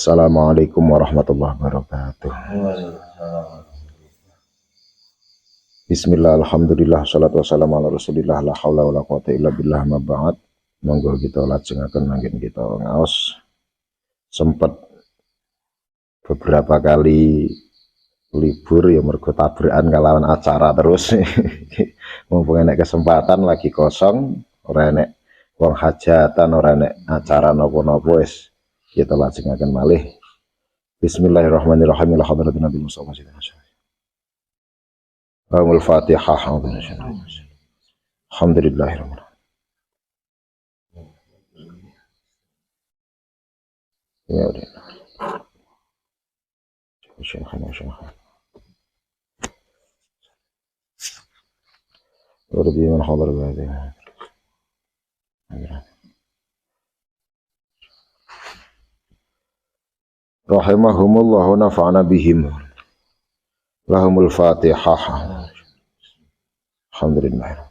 Assalamualaikum warahmatullahi wabarakatuh. Bismillah, alhamdulillah, salatu wassalamu ala rasulillah, la hawla wa la quwata illa billah, ma ba'd. Monggo kita lajengaken mangkin kita ngaos. Sempat beberapa kali libur ya mergo tabrakan kalawan acara terus. Mumpung enek kesempatan lagi kosong, ora enek wong hajatan, ora enek acara napa-napa wis kita lajengaken malih. Bismillahirrahmanirrahim. Alhamdulillah Nabi Mustafa Al-Fatihah. Alhamdulillahirrahmanirrahim. Ya udah. Wardi man hadar ba'di. Rahimahumullah wa nafa'ana bihim. Lahumul Fatihah. Alhamdulillah.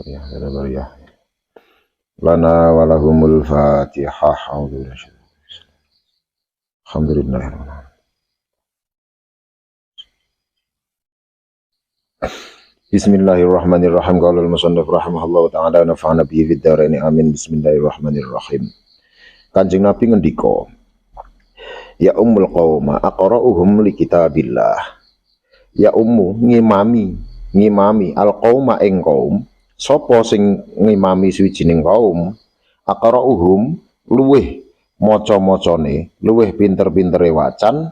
Ya. Lana wa lahumul Fatihah. Alhamdulillah. Bismillahirrahmanirrahim. Qala al-musannif rahimahullahu ta'ala wa nafa'ana bihi fid dharain amin. Bismillahirrahmanirrahim. Kanjeng Nabi ngendika, ya ummul qauma aqra'uhum li kitabillah. Ya ummu ngimami al qauma ing kaum, sapa sing ngimami suwijining kaum, aqra'uhum luweh maca-macane, luweh pinter-pintere wacan,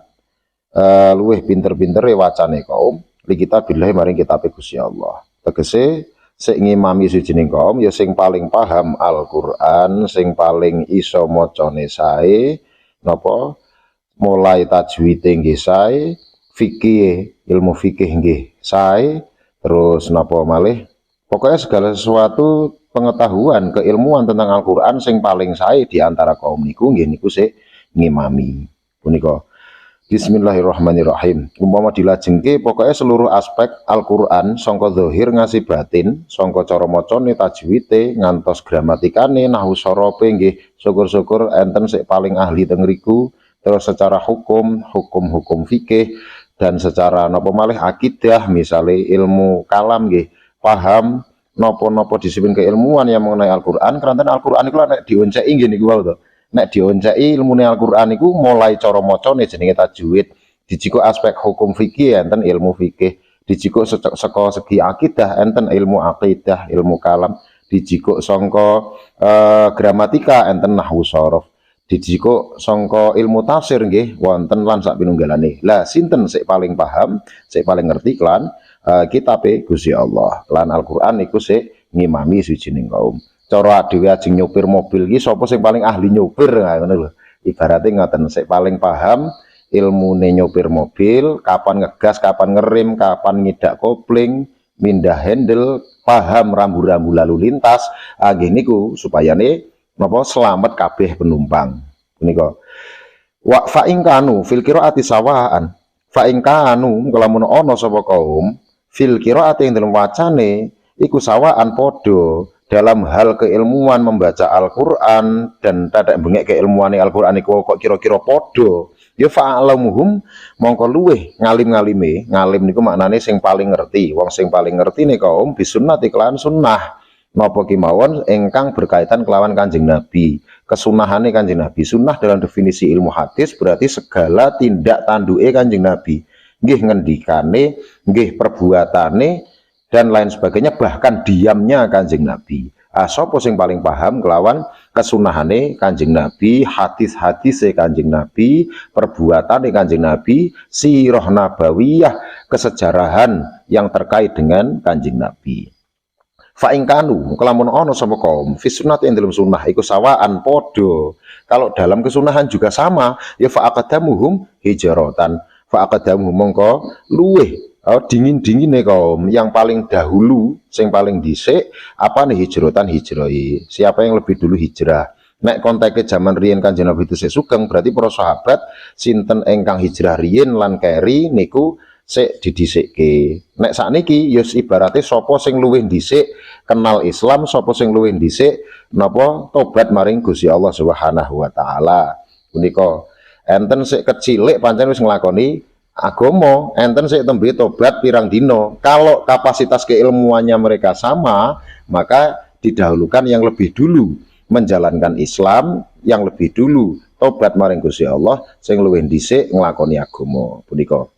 luweh pinter-pintere wacane kaum. Li kitabillah maring kitab Gusti Allah. Tegese sing ngimami sujining kaum ya sing paling paham Al-Qur'an, sing paling iso macane sae, napa mulai tajwid nggih sae, fikih, ilmu fikih nggih sae, terus napa malih pokoknya segala sesuatu pengetahuan, keilmuan tentang Al-Qur'an sing paling sae di antara kaum niku nggih niku sing ngimami. Punika Bismillahirrahmanirrahim. Umpama dilajengke pokoknya seluruh aspek Al-Qur'an sangka zahir ngasih batin, sangka cara macane tajwide ngantos gramatikane nahwu sorope nggih syukur-syukur enten sik paling ahli teng riku, terus secara hukum fikih dan secara napa malih akidah misalnya ilmu kalam nggih paham napa-napa disiplin keilmuan yang mengenai Al-Qur'an. Keranten Al-Qur'an iku nek dionceki nggih niku wae to. Nek dionceki ilmune Al-Qur'an iku mulai cara macane jenenge tajwid, dijiko aspek hukum fikih enten ilmu fikih, dijiko saka segi akidah enten ilmu akidah, ilmu kalam, dijiko sangka gramatika enten nahwu sharaf, dijiko sangka ilmu tafsir nggih wonten lan sak pinunggalane. Lah sinten sik paling paham, sik paling ngerti lan kitabe Gusti Allah lan Al-Qur'an iku sik ngimami sujining kaum. Cara dhewe ajeng nyopir mobil iki sapa sing paling ahli nyopir ngono lho. Ibarate ngoten sik paling paham ilmune nyopir mobil, kapan ngegas, kapan ngerem, kapan ngidak kopling, mindah handle, paham rambu-rambu lalu lintas. Nggih niku supayane napa selamat kabeh penumpang. Menika. Wa fa in kanu fil qiraati sawaan. Fa in kanu kalamun ana sapa kaum fil qiraati ing dalem wacane iku sawaan padha dalam hal keilmuan membaca Al-Qur'an dan tadak bengek keilmuane Al-Qur'an iku kok kira-kira padha ya fa'alamuhum mongko luweh ngalim-ngalime. Ngalim niku maknane sing paling ngerti. Wong sing paling ngerti nih kaum bisunnati kelawan sunnah napa kemawon ingkang berkaitan kelawan Kanjeng Nabi. Kesunahane Kanjeng Nabi. Sunnah dalam definisi ilmu hadis berarti segala tindak tanduke Kanjeng Nabi. Nggih ngendikane, nggih perbuatane dan lain sebagainya, bahkan diamnya Kanjeng Nabi. Sapa sing paling paham kelawan kesunahane Kanjeng Nabi, hadis-hadise Kanjeng Nabi, perbuatane Kanjeng Nabi, sirah nabawiyah, kesejarahan yang terkait dengan Kanjeng Nabi. Fa in kanu kelamun ana sapa kaum fi sunnati ing dalam sunnah iku sawaan padha. Kalau dalam kesunahan juga sama, ya fa aqdamuhum hijratan. Fa aqdamuhum mongko luweh dingin-dingine kaum yang paling dahulu, yang paling dhisik apa nih hijratan hijrahi. Siapa yang lebih dulu hijrah? Nek konteke zaman riyen Kanjeng Nabi itu sugeng berarti para sahabat sinten ingkang hijrah riyen lan keri niku sik didhisikke. Nek sakniki ya ibarate sapa sing luwih dhisik kenal Islam, sapa sing luwih dhisik napa tobat maring Gusti Allah Subhanahu wa taala. Punika enten sik kecilik pancen wis nglakoni agama, enten sik tembe tobat pirang dino. Kalau kapasitas keilmuannya mereka sama, maka didahulukan yang lebih dulu menjalankan Islam, yang lebih dulu tobat maring Gusti Allah, sing luwih dhisik nglakoni agama. Punika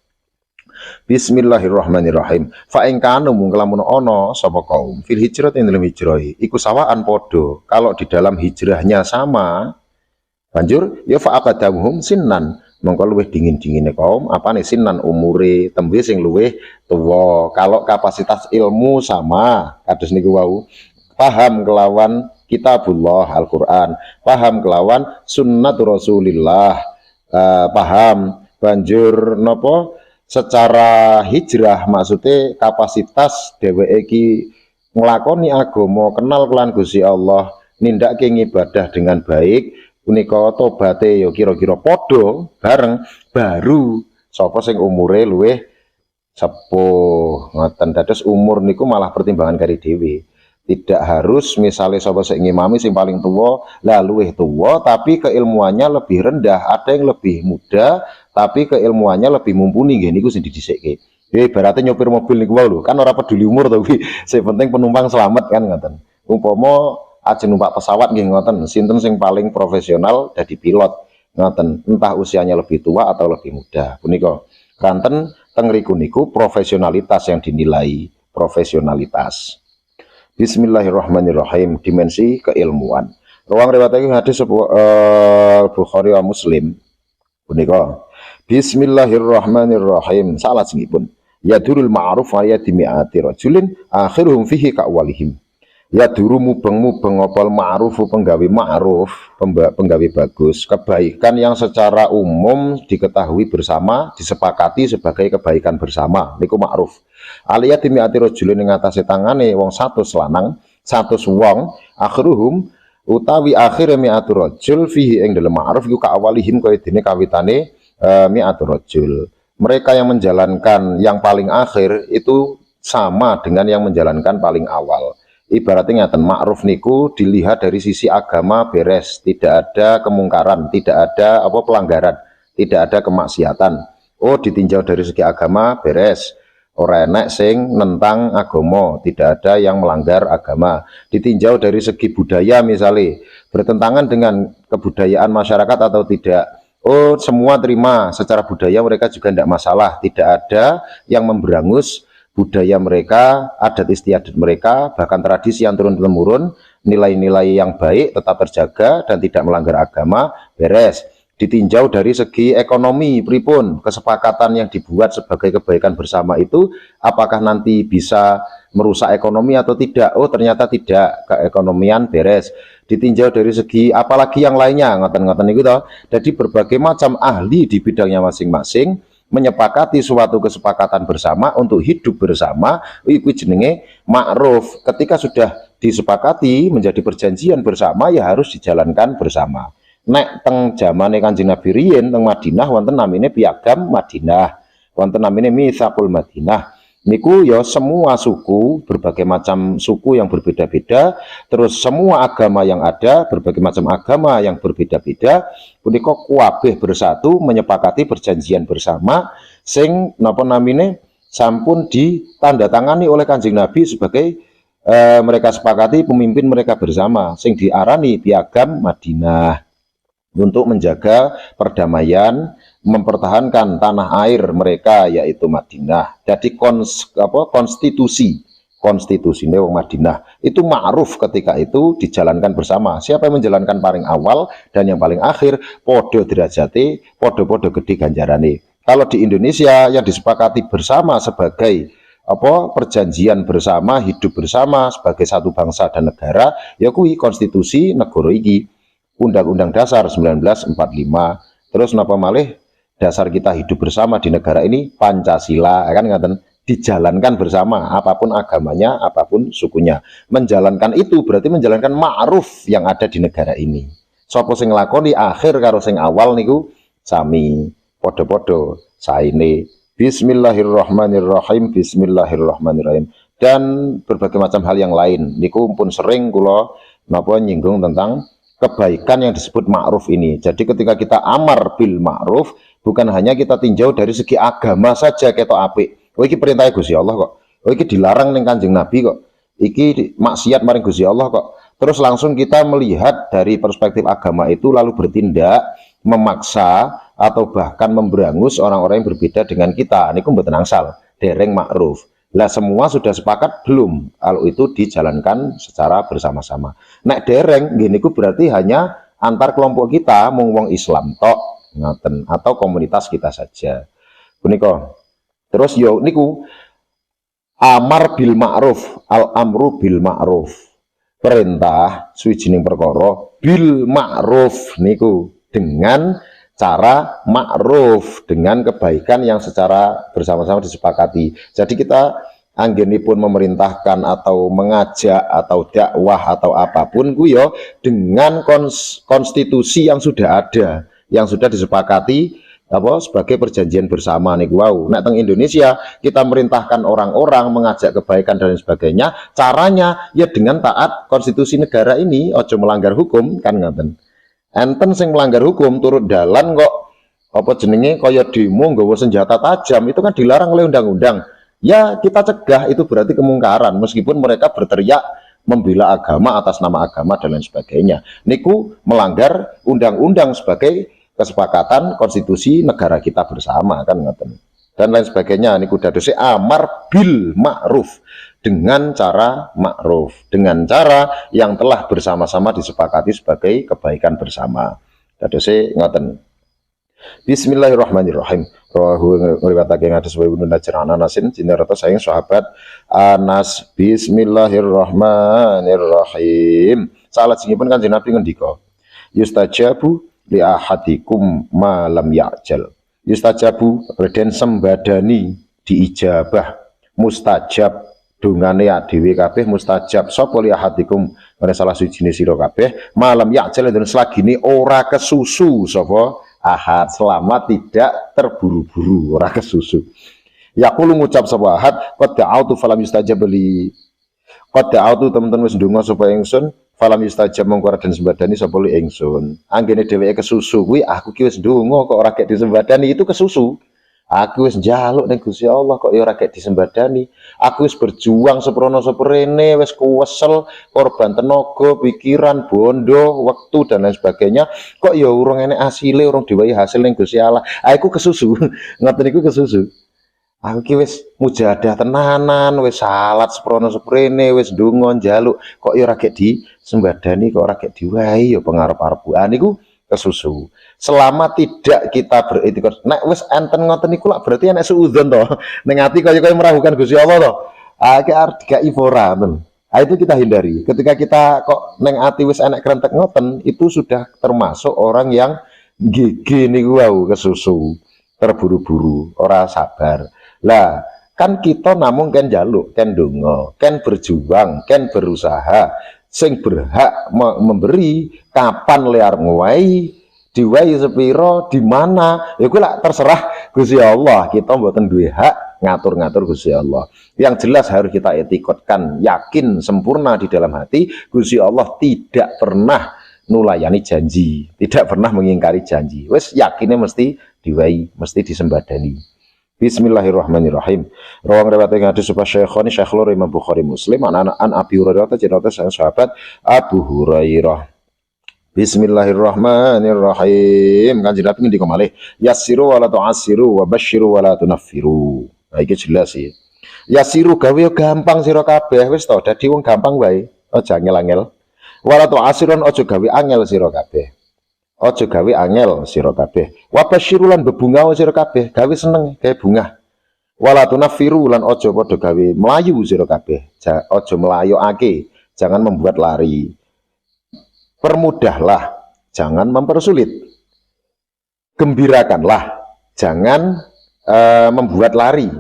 Bismillahirrahmanirrahim. Fa ing kanu mung lamun ana sapa kaum fil hijrah ing dalam hijrah iku sawaan padha. Kalau di dalam hijrahnya sama, banjur ya fa aqadamuhum sinnan, mongko luwih dingin-dingine kaum apane sinnan umure tembe sing luwih tuwa. Kalau kapasitas ilmu sama, kados niku wau, paham kelawan kitabullah Al-Qur'an, paham kelawan sunnat Rasulillah, paham banjur napa secara hijrah, maksudnya kapasitas dheweke iki nglakoni agama, kenal kelan Gusti Allah, nindakake ibadah dengan baik, punika tobaté ya kira-kira padha bareng, baru sapa sing umure luwih sepuh ngoten. Dados umur niku malah pertimbangan kari dhewe. Tidak harus misalnya sapa sing ngimami sing paling tua lah luwih tua tapi keilmuannya lebih rendah, ada yang lebih muda tapi keilmuannya lebih mumpuni nggih niku sing didhisikke. Ya ibaratnya nyopir mobil niku wae lho, kan ora peduli umur to kuwi. Sing penting penumpang selamat kan ngoten. Umpama ajeng numpak pesawat nggih ngoten, sinten sing paling profesional dadi pilot ngoten, entah usianya lebih tua atau lebih muda. Punika kanten teng riku niku profesionalitas yang dinilai, profesionalitas. Bismillahirrahmanirrahim, dimensi keilmuan. Ruang riwayat hadis Bukhari wa Muslim. Punika Bismillahirrahmanirrahim. Salah singipun. Yadurul ma'ruf wa yadimi'ati rajulin akhiruhum fihi ka'walihim. Yaduru mubeng-mubeng opal ma'ruf penggawe ma'ruf, penggawe bagus, kebaikan yang secara umum diketahui bersama, disepakati sebagai kebaikan bersama, niku ma'ruf. Aliyah dimi'ati rajulin ing atase tangane wong 100 lanang, 100 wong, akhiruhum utawi akhir mi'atu rajul fihi ing dalem ma'ruf iku ka'awalihim kaya dene kawitane mi'atu rajul. Mereka yang menjalankan yang paling akhir itu sama dengan yang menjalankan paling awal. Ibaratnya ngaten, ma'ruf niku dilihat dari sisi agama beres, tidak ada kemungkaran, tidak ada apa pelanggaran, tidak ada kemaksiatan. Oh, ditinjau dari segi agama beres, ora enek sing nentang agama, tidak ada yang melanggar agama. Ditinjau dari segi budaya misalnya, bertentangan dengan kebudayaan masyarakat atau tidak. Oh, semua terima secara budaya, mereka juga tidak masalah, tidak ada yang memberangus budaya mereka, adat istiadat mereka, bahkan tradisi yang turun-temurun, nilai-nilai yang baik tetap terjaga dan tidak melanggar agama, beres. Ditinjau dari segi ekonomi, pripun kesepakatan yang dibuat sebagai kebaikan bersama itu, apakah nanti bisa merusak ekonomi atau tidak? Oh, ternyata tidak, keekonomian beres. Ditinjau dari segi apalagi yang lainnya, ngoten-ngoten itu toh. Jadi berbagai macam ahli di bidangnya masing-masing menyepakati suatu kesepakatan bersama untuk hidup bersama, itu jenenge ma'ruf. Ketika sudah disepakati menjadi perjanjian bersama, ya harus dijalankan bersama. Nek teng zamane Kanjeng Nabi riyen teng Madinah wonten namine Piagam Madinah, wonten namine Mitsaqul Madinah. Niku ya semua suku, berbagai macam suku yang berbeda-beda, terus semua agama yang ada, berbagai macam agama yang berbeda-beda, punika kuwabeh bersatu menyepakati perjanjian bersama sing napa namine sampun ditandatangani oleh Kanjeng Nabi sebagai mereka sepakati pemimpin mereka bersama sing diarani Piagam Madinah untuk menjaga perdamaian, mempertahankan tanah air mereka yaitu Madinah. Jadi konstitusi wong Madinah itu ma'ruf ketika itu dijalankan bersama. Siapa yang menjalankan paling awal dan yang paling akhir podo derajate, podo-podo gede ganjarane. Kalau di Indonesia yang disepakati bersama sebagai perjanjian bersama, hidup bersama sebagai satu bangsa dan negara, ya kuwi konstitusi negara iki, Undang-Undang Dasar 1945. Terus napa malih dasar kita hidup bersama di negara ini Pancasila, kan ngaten, dijalankan bersama apapun agamanya, apapun sukunya. Menjalankan itu berarti menjalankan ma'ruf yang ada di negara ini. Sapa sing nglakoni akhir karo sing awal niku sami padha-padha saene Bismillahirrahmanirrahim. Bismillahirrahmanirrahim. Dan berbagai macam hal yang lain niku pun sering kula napa nyinggung tentang kebaikan yang disebut ma'ruf ini. Jadi ketika kita amar bil ma'ruf, bukan hanya kita tinjau dari segi agama saja ketok apik. Oh iki perintah Gusti Allah kok. Oh iki dilarang ning Kanjeng Nabi kok. Iki maksiat maring Gusti Allah kok. Terus langsung kita melihat dari perspektif agama itu lalu bertindak memaksa atau bahkan memberangus orang-orang yang berbeda dengan kita. Niku mboten angsal, dereng ma'ruf. Lah semua sudah sepakat belum kalau itu dijalankan secara bersama-sama. Nek dereng gini ku berarti hanya antar kelompok kita mung wong Islam tok ngaten atau komunitas kita saja. Punika. Terus yo niku amar bil ma'ruf, al amru bil ma'ruf. Perintah suwijining perkara bil ma'ruf niku dengan cara ma'ruf, dengan kebaikan yang secara bersama-sama disepakati. Jadi kita anggenipun memerintahkan atau mengajak atau dakwah atau apapun kuyo dengan konstitusi yang sudah ada, yang sudah disepakati apa sebagai perjanjian bersama nih wow. Nah teng Indonesia kita merintahkan orang-orang mengajak kebaikan dan sebagainya, caranya ya dengan taat konstitusi negara ini, ojo melanggar hukum kan ngaten. Enten sing melanggar hukum turut dalan kok apa jenenge kaya demo nggawa senjata tajam, itu kan dilarang oleh undang-undang. Ya kita cegah, itu berarti kemungkaran meskipun mereka berteriak membela agama atas nama agama dan lain sebagainya. Niku melanggar undang-undang sebagai kesepakatan konstitusi negara kita bersama kan ngoten. Dan lain sebagainya niku dadose amar bil ma'ruf, dengan cara ma'ruf, dengan cara yang telah bersama-sama disepakati sebagai kebaikan bersama. Dadose ngoten. Bismillahirrahmanirrahim. Rawahu ngriwatake ngados wa Ibnu Najjar an Anasin jinarata saking sahabat Anas. Bismillahirrahmanirrahim. Salajengipun Kanjeng Nabi ngendika, yustajabu li ahadikum ma lam ya'jal. Yustajabu den sembadani diijabah, mustajab dungane dhewe kabeh, mustajab sapa li ahadikum ana salah sijine sira kabeh malam ya'jal dan selagine ora kesusu sapa ahad, selama tidak terburu-buru, ora kesusu. Yaqulu ngucap sapa ahad qad da'autu falam yustajab li. Qad da'autu teman-teman wis ndonga sapa ingsun falam yustajab mongko ora den sembadani sapa li ingsun. Anggene dheweke kesusu kuwi aku ki wis ndonga kok ora gek disembadani, itu kesusu. Aku wis njaluk ning Gusti Allah kok ya ora gek disembadani. Aku wis berjuang seprono seprene, wis kuwesel, korban tenaga, pikiran, bondo, waktu dan lain sebagainya. Kok ya urung enek asile, urung diwahi hasil ning Gusti Allah. Aku kesusu. Ngoten niku kesusu. Aku ki wis mujahadah tenanan, wis salat seprono seprene, wis ndonga njaluk, kok ya ora gek disembadani, kok ora gek diwahi ya pengarep-arepku. Niku kesusu. Selama tidak kita beritikad, nek wis enten ngoten niku lak berarti enek suudzon to. Ning ati kaya-kaya meragukan Gusti Allah to. Iki arep dikai ora ten. Itu kita hindari. Ketika kita kok neng ati wis enek krentek ngoten, itu sudah termasuk orang yang gigi niku wau kesusu, terburu-buru, ora sabar. Lah, kan kita namung ken jaluk, ken donga, ken berjuang, ken berusaha. Sing berhak memberi kapan liar nguwai, diwai sepiro, di mana, ya kuwi lak terserah Gusti Allah. Kita mboten duwe hak ngatur-ngatur Gusti Allah. Yang jelas harus kita etikotkan, yakin sempurna di dalam hati Gusti Allah tidak pernah nulayani janji, tidak pernah mengingkari janji. Wes yakinnya mesti diwai, mesti disembadani. Bismillahirrahmanirrahim. Rawang riwayat hadis sapa Syekhoni Syekh loro Imam Bukhari Muslim an Abi Hurairah cerita sang sahabat Abu Hurairah. Bismillahirrahmanirrahim. Kanjeng Nabi ngendika malih, yassiru wala tu'assiru wa basyiru wala tunaffiru. Nah iki jelas sih. Yassiru gawe gampang sira kabeh wis to, dadi wong gampang wae, aja angel-angel. Wala tu'assirun aja gawe angel sira kabeh. Aja gawe angel sira kabeh. Wa basyiru lan bebungah sira kabeh, gawe seneng gawe bungah. Wala tunaffiru lan aja padha gawe melayu sira kabeh. Aja melayokake, jangan membuat lari. Permudahlah, jangan mempersulit. Gembirakanlah, jangan membuat lari.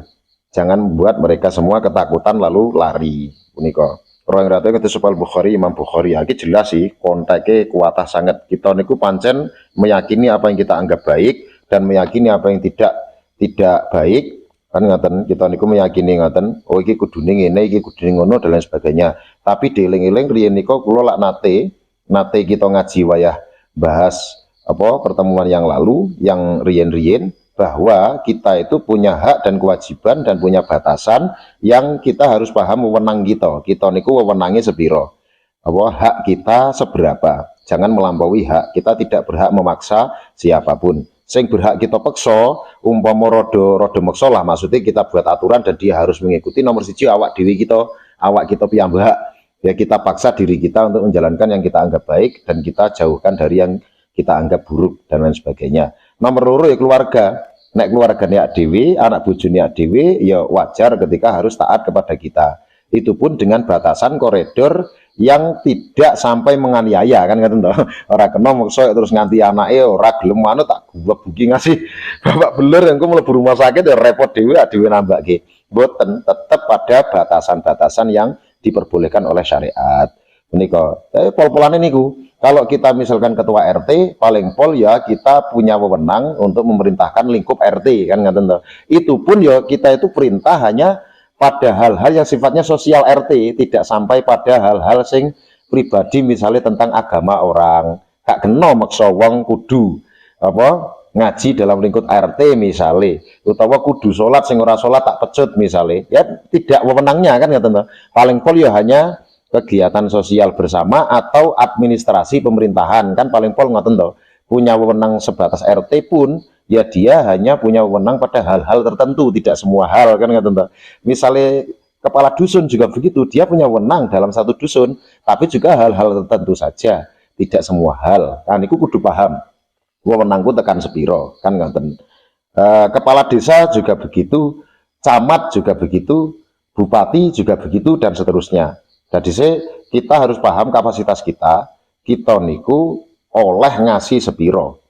Jangan membuat mereka semua ketakutan lalu lari. Punika. Orang rata kata Supal Bukhari, Imam Bukhari. Iki jelas sih, kontaknya kuatah sangat. Kita niku pancen meyakini apa yang kita anggap baik dan meyakini apa yang tidak baik kan ngaten, kita niku meyakini ngaten, oh iki kudune ngene, iki kudune ngono dan lain sebagainya. Tapi dieling-eling riyen niku kula lak nate kita ngaji wayah bahas apa pertemuan yang lalu yang riyen-riyen, bahwa kita itu punya hak dan kewajiban dan punya batasan yang kita harus paham wewenang kita niku wewenange sepiro, apa hak kita seberapa, jangan melampaui hak. Kita tidak berhak memaksa siapapun. Sing berhak kita peksa umpama rodo meksa lah, maksudnya kita buat aturan dan dia harus mengikuti. Nomor siji awak kita piyambak, ya kita paksa diri kita untuk menjalankan yang kita anggap baik dan kita jauhkan dari yang kita anggap buruk dan lain sebagainya. Nomor loro ya keluarga. Nek keluargane dhewe, anak bojone dhewe ya wajar ketika harus taat kepada kita. Itu pun dengan batasan koridor yang tidak sampai menganiaya, kan ngoten to. Ora kena maksa terus nganti anake ora gelem manut tak gebuki ngasih bapak beler engko mlebu rumah sakit ya repot dhewe nambahke. Mboten, tetap pada batasan-batasan yang diperbolehkan oleh syariat. Menika, pol-polane niku. Kalau kita misalkan ketua RT, paling pol ya kita punya wewenang untuk memerintahkan lingkup RT, kan ngoten to. Itu pun ya kita itu perintah hanya pada hal-hal yang sifatnya sosial RT, tidak sampai pada hal-hal sing pribadi, misalnya tentang agama orang. Gak kena maksa wong kudu apa ngaji dalam lingkup RT misalnya, utawa kudu sholat sing ora sholat tak pecut misalnya, ya tidak wewenangnya, kan ngoten to. Paling pol ya hanya kegiatan sosial bersama atau administrasi pemerintahan, kan paling pol ngoten to. Punya wewenang sebatas RT pun ya dia hanya punya wewenang pada hal-hal tertentu, tidak semua hal, kan ngoten to. Misalnya kepala dusun juga begitu, dia punya wewenang dalam satu dusun, tapi juga hal-hal tertentu saja, tidak semua hal. Kan iku kudu paham. Wewenangku tekan sepiro, kan ngoten. Kepala desa juga begitu, camat juga begitu, bupati juga begitu dan seterusnya. Jadi kita harus paham kapasitas kita niku oleh ngasih sepiro,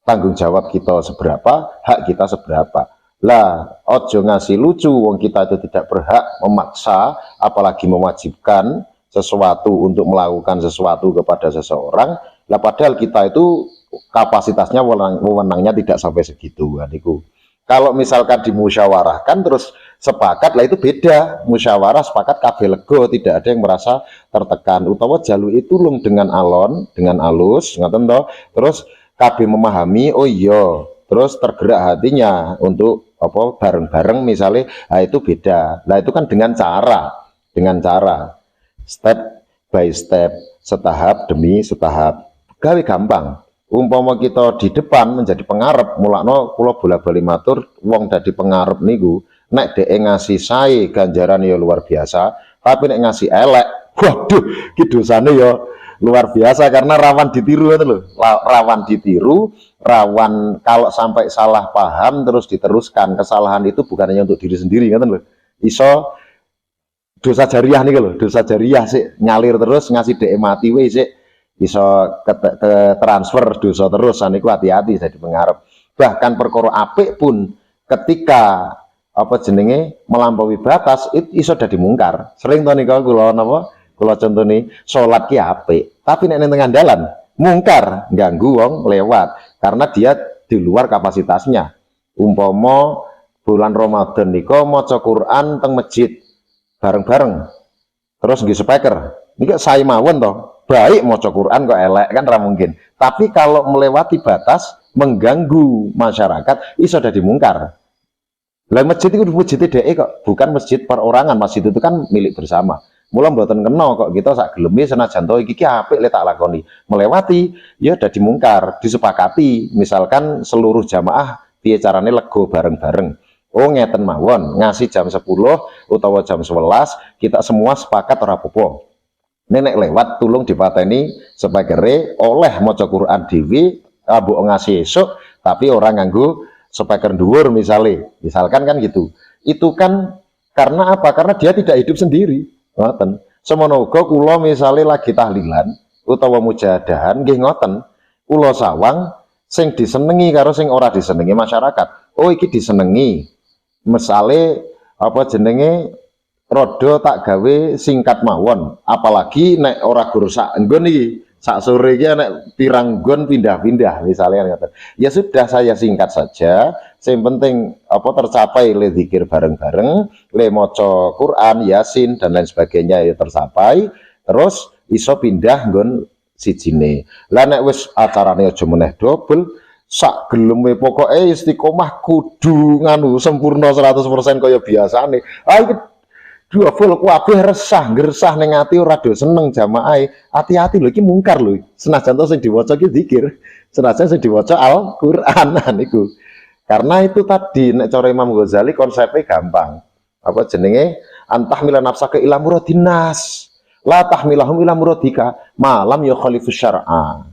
tanggung jawab kita seberapa, hak kita seberapa. Lah ojo ngasih lucu, wong kita itu tidak berhak memaksa apalagi mewajibkan sesuatu untuk melakukan sesuatu kepada seseorang. Lah padahal kita itu kapasitasnya wewenangnya tidak sampai segitu. Niku kalau misalkan dimusyawarahkan terus sepakat, lah itu beda. Musyawarah sepakat kabeh lego, tidak ada yang merasa tertekan. Utawa jalu itu lung dengan alon, dengan alus, ngoten to. Terus kabeh memahami, oh iya, terus tergerak hatinya untuk apa bareng-bareng misalnya, nah itu beda. Nah itu kan dengan cara step by step, setahap demi setahap. Gawe gampang. Umpama kita di depan menjadi pengarep, mulakno kula bola-bali matur, wong dadi pengarep niku nek dhek ngasih sae ganjaran ya luar biasa, tapi nek ngasih elek, waduh ki dosane ya luar biasa karena rawan ditiru itu loh. Rawan ditiru, rawan kalau sampai salah paham terus diteruskan. Kesalahan itu bukan hanya untuk diri sendiri, kan loh. Iso dosa jariah nih loh, dosa jariah sih nyalir terus ngasih dhek mati weh sih. Iso ke transfer dosa terus, niku hati-hati jadi pengarep. Bahkan perkara apik pun ketika apa jenenge melampaui batas itu iso dadi mungkar. Sering to niku kula napa kula contoni salat ki apik, tapi nek ning tengah dalan mungkar, ganggu wong lewat karena dia di luar kapasitasnya. Umpama bulan Ramadan niku maca Quran teng masjid bareng-bareng. Terus nggih speaker. Niki saya mawon to. Baik maca Quran kok elek, kan ra mungkin. Tapi kalau melewati batas mengganggu masyarakat iso dadi mungkar. Lah masjid itu masjid dhek kok, bukan masjid perorangan. Masjid itu kan milik bersama. Mula mboten kena kok kita sak geleme senajan to iki apik le tak lakoni. Melewati ya dadi mungkar, disepakati. Misalkan seluruh jamaah piye carane lego bareng-bareng. Oh ngeten mawon, ngasih jam 10 utawa jam 11 kita semua sepakat ora apa-apa. Nenek lewat tulung dipateni speakere oleh maca Quran dhewe, mbok ngasih esuk tapi orang nganggo speaker dhuwur misalkan kan gitu. Itu kan karena apa? Karena dia tidak hidup sendiri. Ngoten. Semono uga kula misale lagi tahlilan utawa mujadahan nggih ngoten. Kula sawang sing disenengi karo sing ora disenengi masyarakat. Oh iki disenengi. Misale apa jenenge rodo tak gawe singkat mawon, apalagi nek ora gur sak nggon iki sak sore iki nek pirang nggon pindah-pindah misalnya. Ya sudah saya singkat saja, sing penting apa tercapai le zikir bareng-bareng, le maca Quran, Yasin dan lain sebagainya ya tercapai, terus iso pindah nggon sijine. Lah nek wis acarane aja meneh dobel, sak geleme pokoke istiqomah kudu nganu sempurna 100% kaya biasane. Ah iki dua full kabeh resah, gersah ning ati ora do seneng jamaah. Hati-hati lho iki mungkar lho. Senajan to sing diwaca ki zikir, senajan sing diwaca Al-Qur'an niku. Karena itu tadi nek cara Imam Ghazali konsepnya gampang. Apa jenenge? Antahmila nafsaka ila muradinnas. La tahmilahum ila muradika malam ya khalifus syar'a.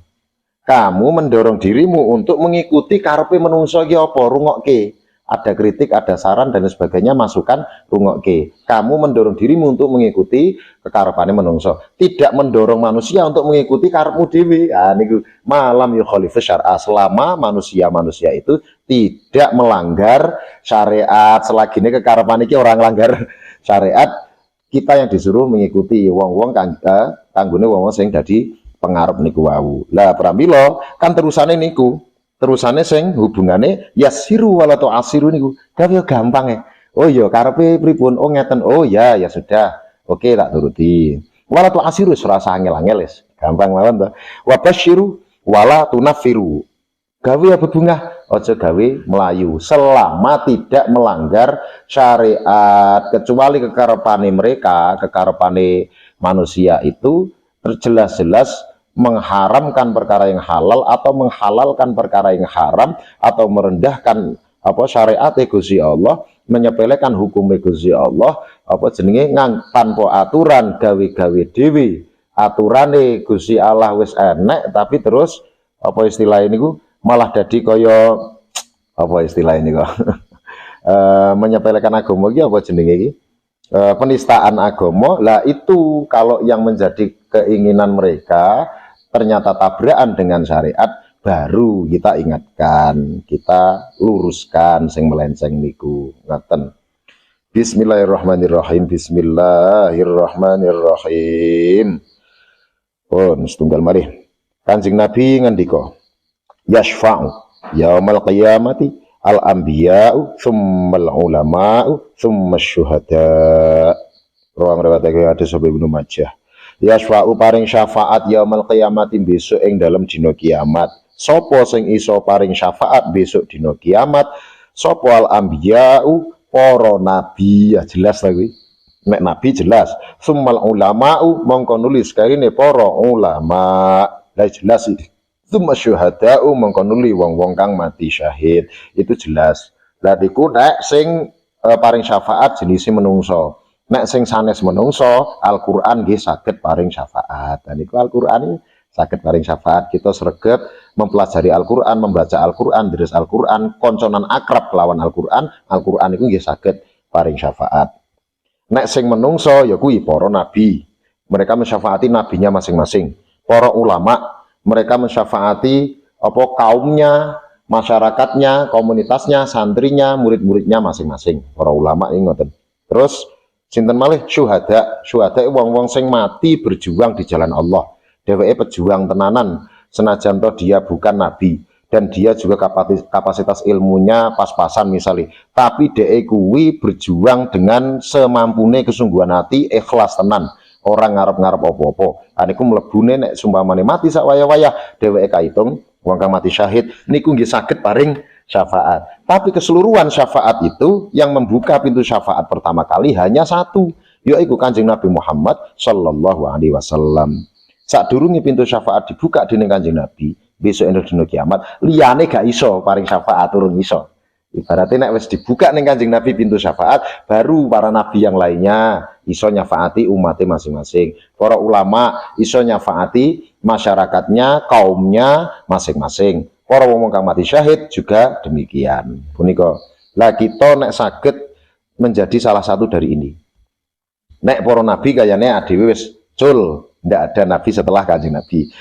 Kamu mendorong dirimu untuk mengikuti karepe menungso iki apa rungokke. Ada kritik, ada saran dan sebagainya, masukan rungokke. Kamu mendorong dirimu untuk mengikuti kekarepane menungso, tidak mendorong manusia untuk mengikuti karepmu dhewe. Ah niku malam yukhalifus syar'a, selama manusia itu tidak melanggar syariat. Selagi ini kekarepan iki orang langgar syariat, kita yang disuruh mengikuti wong-wong kanggone wong-wong sing dadi pengarep niku wau. Lah pramila kan terusane niku, terusane sing hubungane yasiru wala tu'asiru niku gawe gampang ya. Oh iya karepe pripun? Oh ngeten. Oh ya ya sudah. Oke tak turuti. Wala tu'asiru serasa angel-angel wis. Gampang mawon to. Wa basyiru wala tunafiru. Gawe ya bebungah, aja gawe melayu selama tidak melanggar syariat, kecuali kekarepane mereka, kekarepane manusia itu terjelas-jelas mengharamkan perkara yang halal atau menghalalkan perkara yang haram atau merendahkan apa syariat Gusti Allah, menyepelekan hukum Gusti Allah, apa jenenge tanpa aturan gawe-gawe dhewe. Aturane Gusti Allah wis enek tapi terus apa istilah ini ku malah jadi kaya apa istilah ini kok menyepelekan agama iki apa jenenge iki? Penistaan agama. Lah itu kalau yang menjadi keinginan mereka ternyata tabrakan dengan syariat, baru kita ingatkan, kita luruskan sing melenceng niku. Ngaten. Bismillahirrahmanirrahim. Bismillahirrahmanirrahim. Pun setunggal malih. Kanjeng Nabi ngendika, yashfa'u yaumal qiyamati al-anbiya'u tsummal ulama'u tsumma syuhada. Rawang riwayatake hadis sahih Ibnu Majah. Yashfa'u paring syafaat yaumal qiyamati besok ing dalam dina kiamat. Sapa sing iso paring syafaat besok dina kiamat? Sapa al-anbiya'u para nabi. Ya jelas ta kuwi. Nek nabi jelas. Tsummal ulama'u mongko nulis karine para ulama. Lah jelas iki. Tsumma syuhada'u mongko nuli wong-wong kang mati syahid. Itu jelas. Lah iku nek sing paring syafaat jenise menungso. Nek sing sanes menungso, Al-Qur'an nggih saged paring syafaat. Dan iku Al-Qur'an iki saged paring syafaat. Kita sregep mempelajari Al-Qur'an, membaca Al-Qur'an, deres Al-Qur'an, konconan akrab kelawan Al-Qur'an, Al-Qur'an iku nggih saged paring syafaat. Nek sing menungso ya kuwi para nabi. Mereka mensyafaati nabinya masing-masing. Para ulama mereka mensyafaati apa kaumnya, masyarakatnya, komunitasnya, santrinya, murid-muridnya masing-masing. Para ulama ini ngoten. Terus sinten malih syuhada. Syuhada wong-wong sing mati berjuang di jalan Allah. Dheweke pejuang tenanan senajan toh dia bukan nabi dan dia juga kapasitas ilmunya pas-pasan misalnya. Tapi dhek kuwi berjuang dengan semampune kesungguhan hati, ikhlas tenan. Orang ngarep-ngarep apa-apa. Aniku mlebune nek sumpamane mati sak wayah-wayah dheweke kaitung wong kang mati syahid niku nggih saged paring syafaat. Tapi keseluruhan syafaat itu yang membuka pintu syafaat pertama kali hanya satu, yaitu Kanjeng Nabi Muhammad sallallahu alaihi wasallam. Sadurunge pintu syafaat dibuka dening Kanjeng Nabi, besok entuk dina kiamat, liyane gak iso paring syafaat, turun iso. Ibaratnya nek wis dibuka ning Kanjeng Nabi pintu syafaat, baru para nabi yang lainnya iso nyafaati umatnya masing-masing. Para ulama iso nyafaati masyarakatnya, kaumnya masing-masing. Para wong kang mati syahid juga demikian. Punika. Lah kita nek saged menjadi salah satu dari ini. Nek para nabi kayane adewe wis cul, ndak ada nabi setelah Kanjeng Nabi.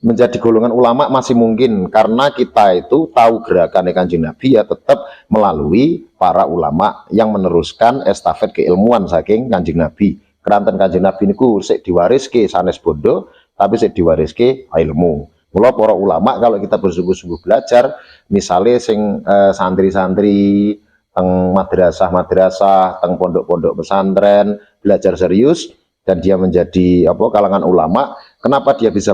Menjadi golongan ulama masih mungkin karena kita itu tahu gerakan Kanjeng Nabi ya tetap melalui para ulama yang meneruskan estafet keilmuan saking Kanjeng Nabi. Keranten Kanjeng Nabi niku sik diwariske sanes bondo tapi sik diwariske ilmu. Mula para ulama kalau kita bersungguh-sungguh belajar, misalnya sing santri-santri teng madrasah-madrasah, teng pondok-pondok pesantren, belajar serius dan dia menjadi apa kalangan ulama, kenapa dia bisa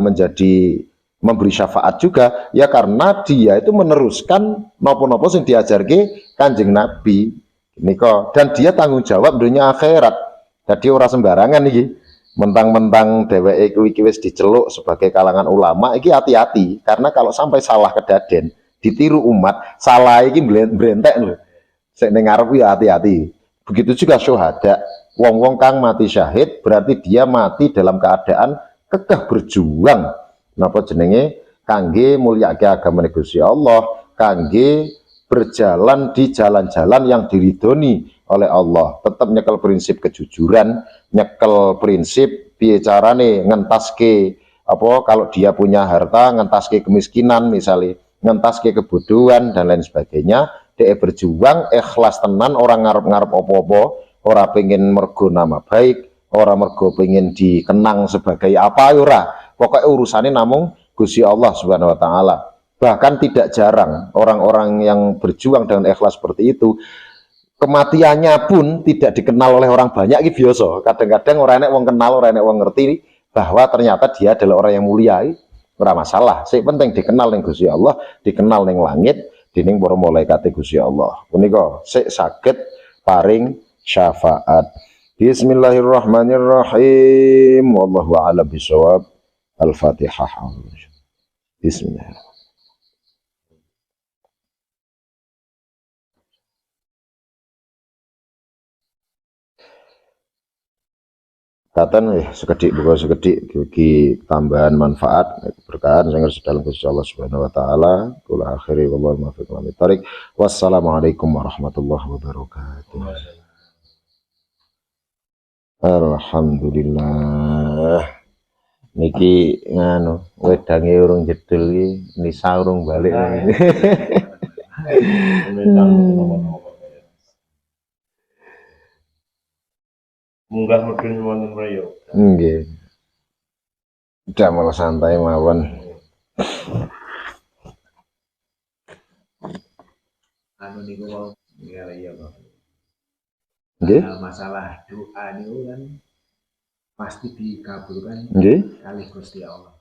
menjadi memberi syafaat juga? Ya karena dia itu meneruskan nopo-nopo sing diajarke Kanjeng Nabi. Niko, dan dia tanggung jawab dunia akhirat. Jadi ora sembarangan iki. Mentang-mentang dheweke iki wis diceluk sebagai kalangan ulama, iki hati-hati karena kalau sampai salah kedaden, ditiru umat, salah iki brentek lho. Sik ning ngarep ya hati-hati. Begitu juga syuhada. Wong-wong kang mati syahid berarti dia mati dalam keadaan kekeh berjuang. Napa jenenge? Kangge mulyake agama Gusti Allah, kangge berjalan di jalan-jalan yang diridhoni oleh Allah, tetap nyekel prinsip kejujuran, nyekel prinsip piye carane ngentaske apa kalau dia punya harta ngentaske kemiskinan misalnya, ngentaske kebodohan dan lain sebagainya. Dia berjuang ikhlas tenan, orang ngarep-ngarep apa-apa, orang pengen mergo nama baik, orang mergo pengen dikenang sebagai apa ora. Pokoknya urusannya namung Gusti Allah Subhanahu wa taala. Bahkan tidak jarang orang-orang yang berjuang dengan ikhlas seperti itu, kematiannya pun tidak dikenal oleh orang banyak. Ini biasa. Kadang-kadang orang enek wong kenal, orang enek wong ngerti bahwa ternyata dia adalah orang yang mulia. Ora masalah. Sing penting dikenal ning Gusti Allah, dikenal ning langit, dening para malaikat Gusti Allah. Punika sik saged paring syafaat. Bismillahirrahmanirrahim. Wallahu a'lam bishawab. Al-Fatihah. Bismillahirrahmanirrahim. Katan sekedik buka sekedik bagi tambahan manfaat keberkahan yang harus dalam Gusti Allah Subhanahu wa taala. Kula akhiri wallahu muwaffiq ila thoriq. Wassalamualaikum warahmatullahi wabarakatuh. Alhamdulillah. Niki nganu wedange urung jedul iki, nisa urung balik. Munggah mudhun wonten mriki. Nggih. Damel santai mawon. Anu niku mau ya Pak. Nggih. Masalah doa niku kan pasti dikabulkan Nggih. kali Gusti Allah.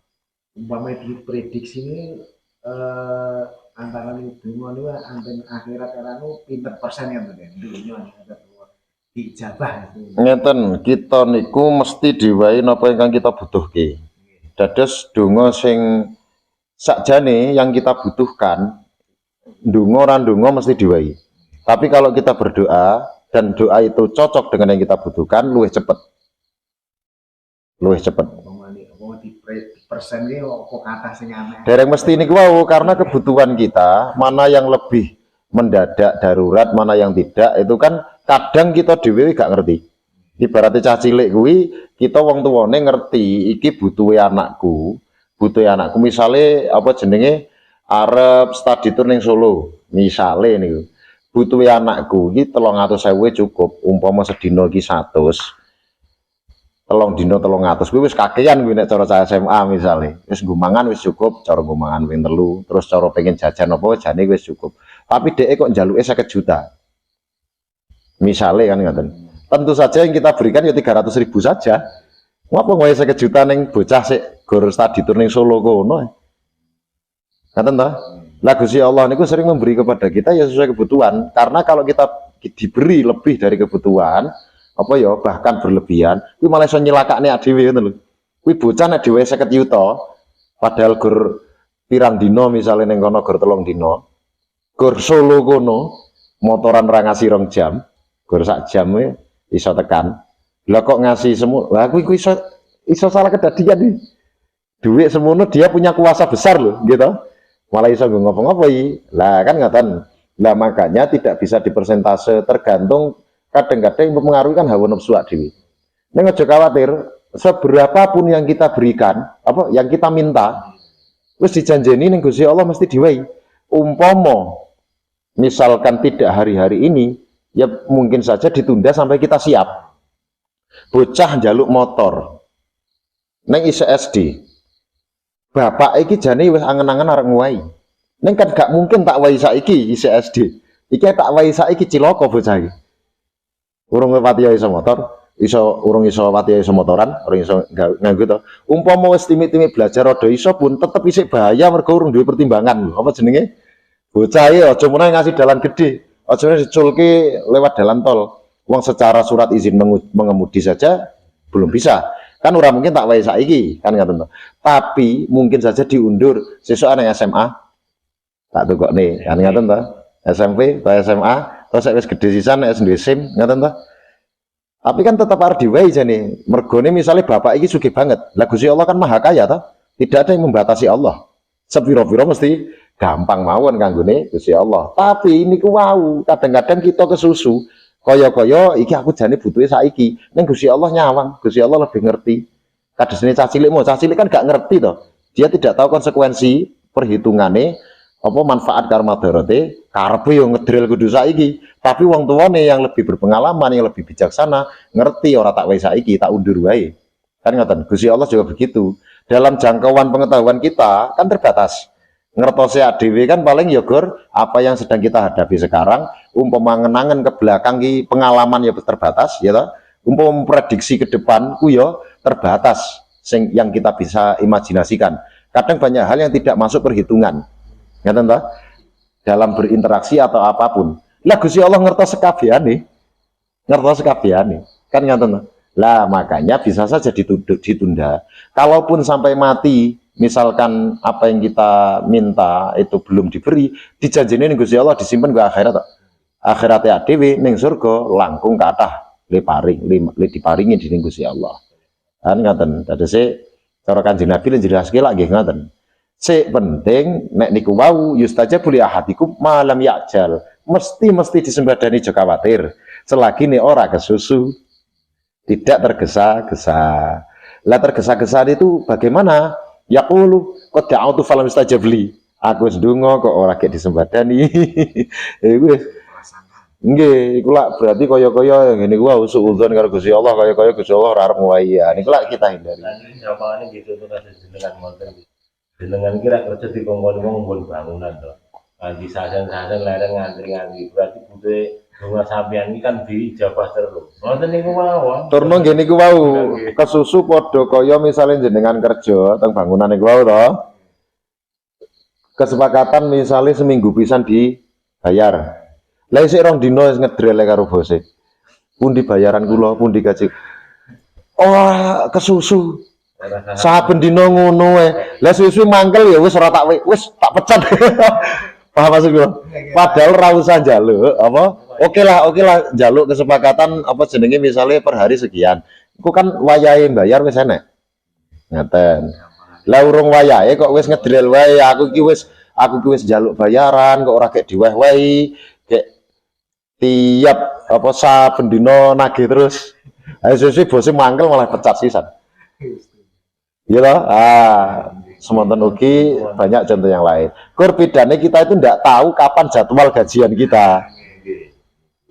Umpama diprediksi ini antara donga niku anten akhirat karanu pinter persen ya Mbak. Dunya dijabah itu. Ngeten, kita niku mesti diwai napa ingkang kita butuhke. Dados donga sing sakjane yang kita butuhkan, ndonga ora ndonga mesti diwai. Tapi kalau kita berdoa dan doa itu cocok dengan yang kita butuhkan, luwih cepet. Luwih cepet. Di persen iki kok kata sing aneh. Dereng mesti niku wau karena kebutuhan kita, mana yang lebih mendadak darurat, mana yang tidak, itu kan kadang kita dhewe gak ngerti. Ibaratnya cah cilik kuwi, kita wong tuwane ngerti iki butuhe anakku, misale apa jenenge arep study tour ning Solo, misale niku. Butuhe anakku iki 300.000 cukup, umpama sedina iki 100. Telung dina 300 kuwi wis kakean kuwi nek cara cah SMA misale. Wis nggo mangan wis cukup, cara nggo mangan ping 3, terus cara pengen jajan apa jane wis cukup. Tapi dhek kok njaluke 50 juta. Misalnya kan ngaten. Tentu saja yang kita berikan ya 300.000 saja. Ngapa ngoyo 50 juta ning bocah sik gor study tour ning Solo kono. Ngaten ta? Lah Gusti Allah niku sering memberi kepada kita ya sesuai kebutuhan. Karena kalau kita diberi lebih dari kebutuhan, apa ya bahkan berlebihan, kuwi malah iso nyelakakne dhewe ngoten lho. Kuwi bocah nek dhewe 50 juta, padahal gor pirang dina misalnya ning kono gor 3 dina. Gor Solo kono motoran ra ngasih 2 jam. Gor sak jam iso tekan. Lah kok ngasih semua? Lah kuwi iso salah kedadian iki. Duit semono dia punya kuasa besar loh, gitu. Malah iso ngopo-ngopo iki. Lah kan ngaten. Lah makanya tidak bisa dipersentase, tergantung kadang-kadang mempengaruhi kan hawa nafsu dhewe. Ning aja khawatir, seberapapun yang kita berikan, apa yang kita minta, wis dijanjeni ning Gusti Allah mesti diwehi. Umpama misalkan tidak hari-hari ini, ya mungkin saja ditunda sampai kita siap. Bocah njaluk motor neng ICSD bapak iki jane wis angen-angen arep ngowahi. Ning kan gak mungkin tak wahi saiki isih SD. Iki tak wahi saiki cilaka bocah iki. Urung pati iso motor, urung iso pati iso motoran, urung iso nganggo to. Umpama wis timik-timik belajar rada iso pun tetep isih bahaya mergo urung duwe pertimbangan. Apa jenenge? Bocah iki aja meneh ngasih dalan gede. Aja meneh diculke lewat dalan tol. Wong secara surat izin mengemudi saja belum bisa. Kan ora mungkin tak wahi saiki, kan ngoten to. Tapi mungkin saja diundur sesuk ana SMA. Tak tukokne, kan ngoten to. SMP atau SMA, terus wis gede sisan nek duwe SIM, ngoten to. Tapi kan tetap harus diwai jane. Mergone misalnya bapak iki sugih banget. Lah Gusti Allah kan maha kaya toh. Tidak ada yang membatasi Allah. Sepiro-piro mesti gampang mawon kanggone Gusti Allah. Tapi niku wau, kadang-kadang kita kesusu. Kaya-kaya iki aku jane butuhe saiki. Ning Gusti Allah nyawang, Gusti Allah lebih ngerti. Kadesne cah cilik kan gak ngerti toh. Dia tidak tahu konsekuensi perhitungane apa manfaat karo madharate, karepe yo ngedril kudu saiki. Tapi wong tuane yang lebih berpengalaman, yang lebih bijaksana, ngerti ora tak wae saiki, tak undur wae. Kan ngoten. Gusti Allah juga begitu. Dalam jangkauan pengetahuan kita kan terbatas. Ngertose dhewe kan paling ya Gur, apa yang sedang kita hadapi sekarang, umpama ngenangen ke belakang ki pengalaman ya terbatas ya toh. Umpama memprediksi ke depan ku ya terbatas yang kita bisa imajinasikan. Kadang banyak hal yang tidak masuk perhitungan. Ngaten toh? Dalam berinteraksi atau apapun. Lah Gusti Allah ngertos sekabehane. Ngertos sekabehane. Kan ngaten toh? Lah makanya bisa saja ditunda. Kalaupun sampai mati, misalkan apa yang kita minta itu belum diberi, dijanjine ning Gusti Allah disimpen ke akhirat toh. Akhirate dhewe ning surga langkung kathah le diparingi dening Gusti Allah. Kan ngaten. Dadose cara Kanjeng Nabi njelaske lak nggih ngaten. Sik penting nek niku wau yustajabu li ahadikum malam ya'jal. Mesti disembadani aja khawatir. Selagi nek ora kesusu, tidak tergesa-gesa. Lah tergesa-gesa itu bagaimana? Yaqulu qad da'utu falam yustajab li. Aku wis ndonga kok ora gek disembadani. Iku wis nggih, iku lak berarti kaya-kaya ngene ku wae suudzon karo Gusti Allah, kaya-kaya Gusti Allah ora arep ngowahi. Niku lak kita hindari. Nah, ini jawabannya gitu tuh kan jenengan monten. Jenengan kira kerja di kongkon wong bangunan to. Di sajen-sajen lereng ngantri-ngantri. Berarti butuh bunga sampean iki kan dijabah terus. Wonten niku mawon. Turno Nggih niku wau, kesusu padha kaya misalnya jenengan kerja teng bangunan niku wau to. Kesepakatan misalnya seminggu pisan dibayar. Lah isih rong dina wis ngedrel karo bose. Pundi bayaran kula, pundi gaji. Oh, kesusu. Saben dina ngono wae. Lah suwi-suwi mangkel ya wis ora tak wis tak pecat. Paham maksud kula? Padahal ora usah njaluk apa? Oke lah njaluk kesepakatan apa jenenge misalnya per hari sekian. Iku kan wayahe bayar wis enek. Ngaten. Lah urung wayahe kok wis ngedrel wae aku ki wis njaluk bayaran kok ora kek diweh-wehi, kek tiap apa saben dina nagih terus. Ayo suwi bose mangkel malah pecat sisan. Iya loh, semonten ugi banyak contoh yang lain. Kurbidane kita itu tidak tahu kapan jadwal gajian kita.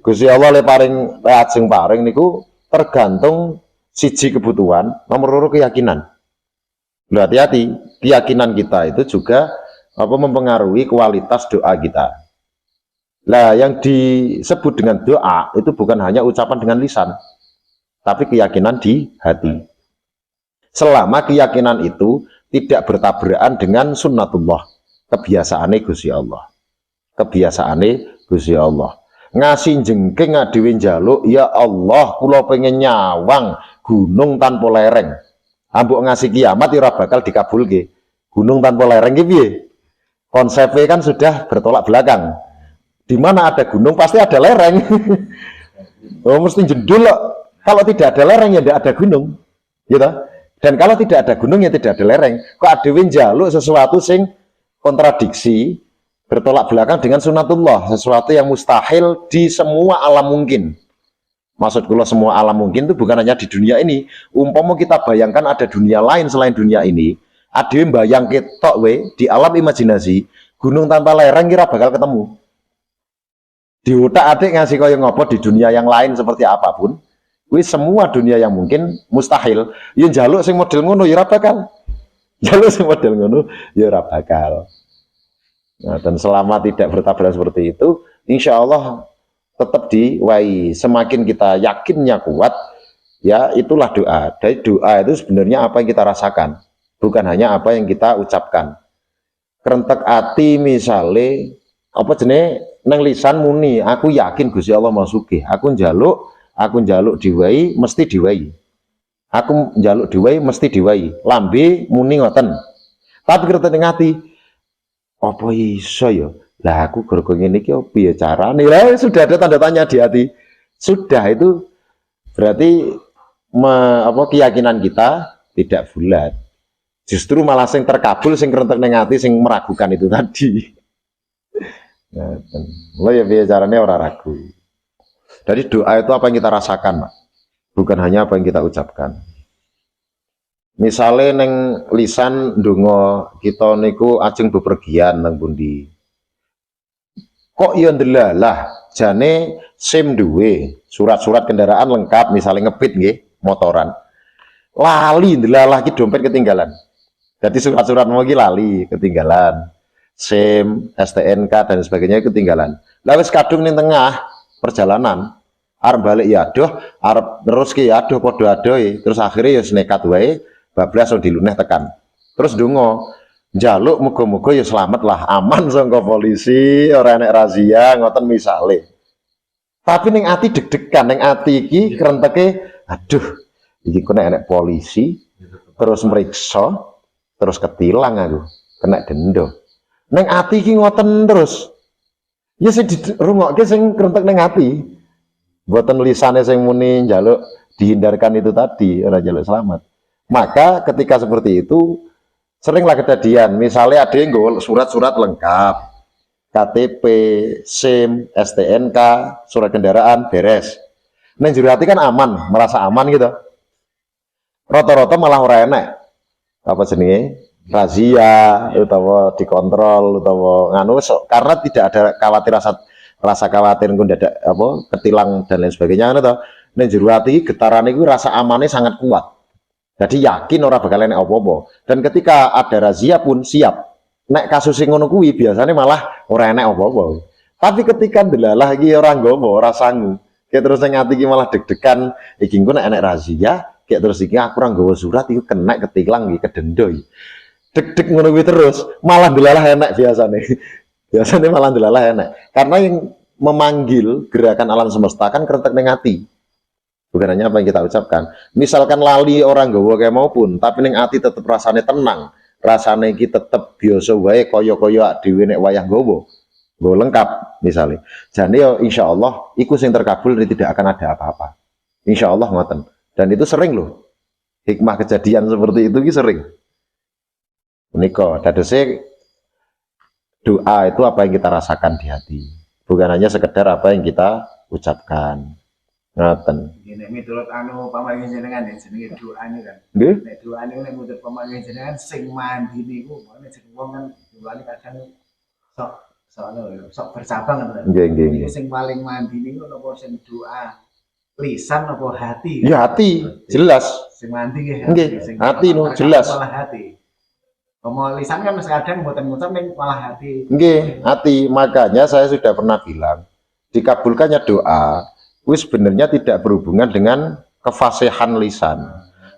Gusti Allah le paring ajeng paring niku tergantung siji kebutuhan, nomor loro keyakinan. Loh, hati-hati, keyakinan kita itu juga apa mempengaruhi kualitas doa kita. Lah yang disebut dengan doa itu bukan hanya ucapan dengan lisan, tapi keyakinan di hati. Selama keyakinan itu tidak bertabrakan dengan sunnatullah, kebiasaane Gusti Allah. Kebiasaane Gusti Allah. Ngasih jengking ngadewe njaluk, ya Allah, kula pengen nyawang gunung tanpa lereng. Ambok ngasih kiamat ora bakal dikabulke. Gunung tanpa lereng ki piye? Konsepnya kan sudah bertolak belakang. Di mana ada gunung pasti ada lereng. Oh, mesti jendul loh. Kalau tidak ada lereng ya tidak ada gunung. Gitu. Dan kalau tidak ada gunung ya tidak ada lereng. Kok adewe njaluk sesuatu sing kontradiksi, bertolak belakang dengan sunatullah, sesuatu yang mustahil di semua alam mungkin. Maksud kula semua alam mungkin itu bukan hanya di dunia ini. Umpama kita bayangkan ada dunia lain selain dunia ini, adewe bayang ketok we di alam imajinasi, gunung tanpa lereng kira bakal ketemu. Di otak adik ngasih kaya ngopo di dunia yang lain seperti apapun. Wis semua dunia yang mungkin mustahil. Yang njaluk sing model ngono ya ora bakal. Jaluk sing model ngono ya ora bakal. Nah, dan selama tidak bertabrakan seperti itu, insya Allah tetap diwai. Semakin kita yakinnya kuat, ya itulah doa. Dari doa itu sebenarnya apa yang kita rasakan, bukan hanya apa yang kita ucapkan. Kerentek ati misale apa jenenge nang lisan muni, aku yakin Gusti Allah mau sugih. Aku njaluk diwai mesti diwai. Aku njaluk diwai mesti diwai. Lambe muni ngoten. Tapi kerentek ning ati, apa iso ya? Lah aku gara-gara ngene iki piye carane? Lah sudah ada tanda tanya di hati. Sudah itu berarti keyakinan kita tidak bulat. Justru malah sing terkabul sing kerentek ning ati sing meragukan itu tadi. Nah, mulai ya piye carane ora ragu. Jadi doa itu apa yang kita rasakan, Pak. Bukan hanya apa yang kita ucapkan. Misalnya neng lisan ndonga kita niku ajeng bepergian nang pundi. Kok ya ndelalah jane SIM duwe, surat-surat kendaraan lengkap, misalnya ngepit nggih, motoran. Lali ndelalah ki dompet ketinggalan. Jadi surat-surat mau ki lali, ketinggalan. SIM, STNK dan sebagainya ketinggalan. Lah wis kadung ning tengah perjalanan, arep balik ya adoh, arep terus ki ya adoh padha adohe, terus akhirnya ya nekat wae. Bablas diluneh tekan. Terus dongo, njaluk muga-muga ya selamat lah, aman sangka polisi, ora enek razia ngoten misale. Tapi ning ati deg-degan, ning ati iki kerenteke, aduh, iki kok nek enek polisi terus meriksa, terus ketilang aku, kena denda. Ning ati iki ngoten terus. Ya sing dirungokke sing kerentek ning ati. Mboten lisane sing muni njaluk dihindarkan itu tadi, ora njaluk selamat. Maka ketika seperti itu seringlah kejadian, misalnya ada yang nggawa surat-surat lengkap, KTP, SIM, STNK, surat kendaraan beres. Neng jero ati kan aman, merasa aman gitu. Rata-rata malah ora enek apa jenenge razia utawa dikontrol utawa nganu karena tidak ada khawatir rasa khawatir engko dadak apa ketilang dan lain sebagainya ngono to. Neng jero ati getaran iku rasa amannya sangat kuat. Jadi yakin orang bakal enek apa-apa. Dan ketika ada razia pun siap. Nek kasus sing ngono kuwi biasanya malah ora enek apa-apa. Tapi ketika ndelalah iki ora nggowo, ora sangu. Kayak terus ning ati iki malah deg-degan, iki engko nek enek razia, kayak terus iki aku ora nggowo surat iku kena ketilang iki kedenda iki. Deg-deg ngono kuwi terus, malah ndelalah enek biasanya. Biasanya malah ndelalah enek. Karena yang memanggil gerakan alam semesta kan kerentek ning ati. Bukan hanya apa yang kita ucapkan. Misalkan lali orang gawa kayak maupun, tapi ning ati tetep rasanya tenang, rasanya iki tetep biasa wae koyo-koyo dhewe nek wayah gawa. Gawa lengkap misalnya. Jadi ya insya Allah iku sing terkabul dan tidak akan ada apa-apa. Insya Allah ngoten. Dan itu sering loh. Hikmah kejadian seperti itu sering. Menika dadose doa itu apa yang kita rasakan di hati. Bukan hanya sekedar apa yang kita ucapkan. Ngoten. Nek miturut anu pamanggih jenengan jenenge doa niku kan. Nggih. Nek doa niku nek miturut pamanggih jenengan sing mandi niku nek jeneng wong kan doane kadang sok bercabang ngoten. Nggih. Sing paling mandi niku napa sing doa lisan apa hati? Ya hati, jelas. Sing mandi nggih. Hati no jelas. Malah hati. Ngomong lisan kan kadang mboten ngucap ning malah hati. Nggih, hati. Makanya saya sudah pernah bilang, dikabulkannya doa wis sebenarnya tidak berhubungan dengan kefasihan lisan.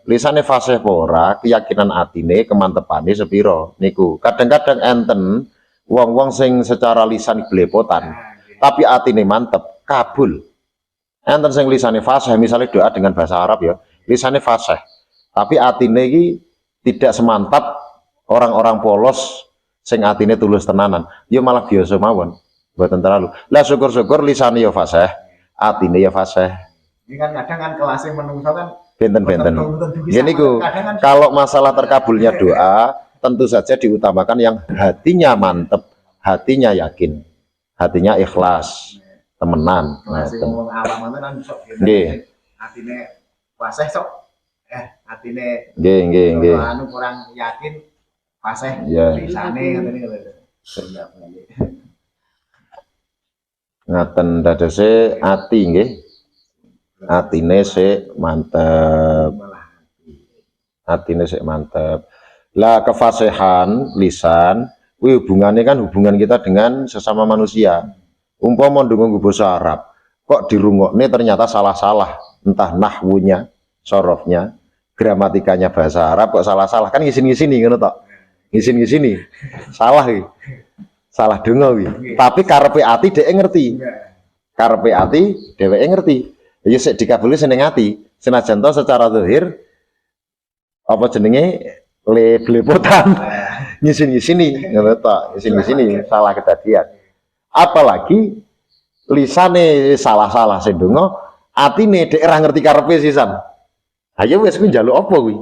Lisane fasih ora, keyakinan atine, kemantepane sepiro niku. Kadang-kadang enten wong-wong sing secara lisan belepotan, tapi atine mantep, kabul. Enten sing lisane fasih, misalnya doa dengan bahasa Arab ya, lisane fasih, tapi atine iki tidak semantap orang-orang polos sing atine tulus tenanan. Ya malah biasa mawon, mboten terlalu. Lah syukur-syukur lisane ya fasih, atine ya fasih. Ini kan kadang kan kelasnya menungso kan benten-benten. Gini ku, kalau masalah terkabulnya doa, tentu saja diutamakan yang hatinya mantep, hatinya yakin, hatinya ikhlas, temenan. Masih ngomong awam kan sok. Nggih. Atine fasih sok. Atine nggih. Anu kurang yakin fasih lisane ngene iki. Ngaten dadose ati nggih. Atine sik mantep. Atine sik mantep. Lah kefasihan lisan kuwi hubungannya kan hubungan kita dengan sesama manusia. Umpama ndonga nggo basa Arab, kok dirungokne ternyata salah-salah, entah nahwunya, sorofnya, gramatikanya bahasa Arab kok salah-salah, kan ngisin-ngisini ngono tok. Ngisin-ngisini. Salah iki. Salah donga kuwi. Tapi karepe ati dhek ngerti. Karepe ati dheweke ngerti. Ya sik dikabuli seneng ati. Senajan to secara zahir apa jenenge belepotan. Ngisin-ngisini ngono tok. Ngisin-ngisini salah kedadian. Apalagi lisane salah-salah sing donga, atine dhek ora ngerti karepe sisan. Ayo wis kuwi njaluk apa kuwi?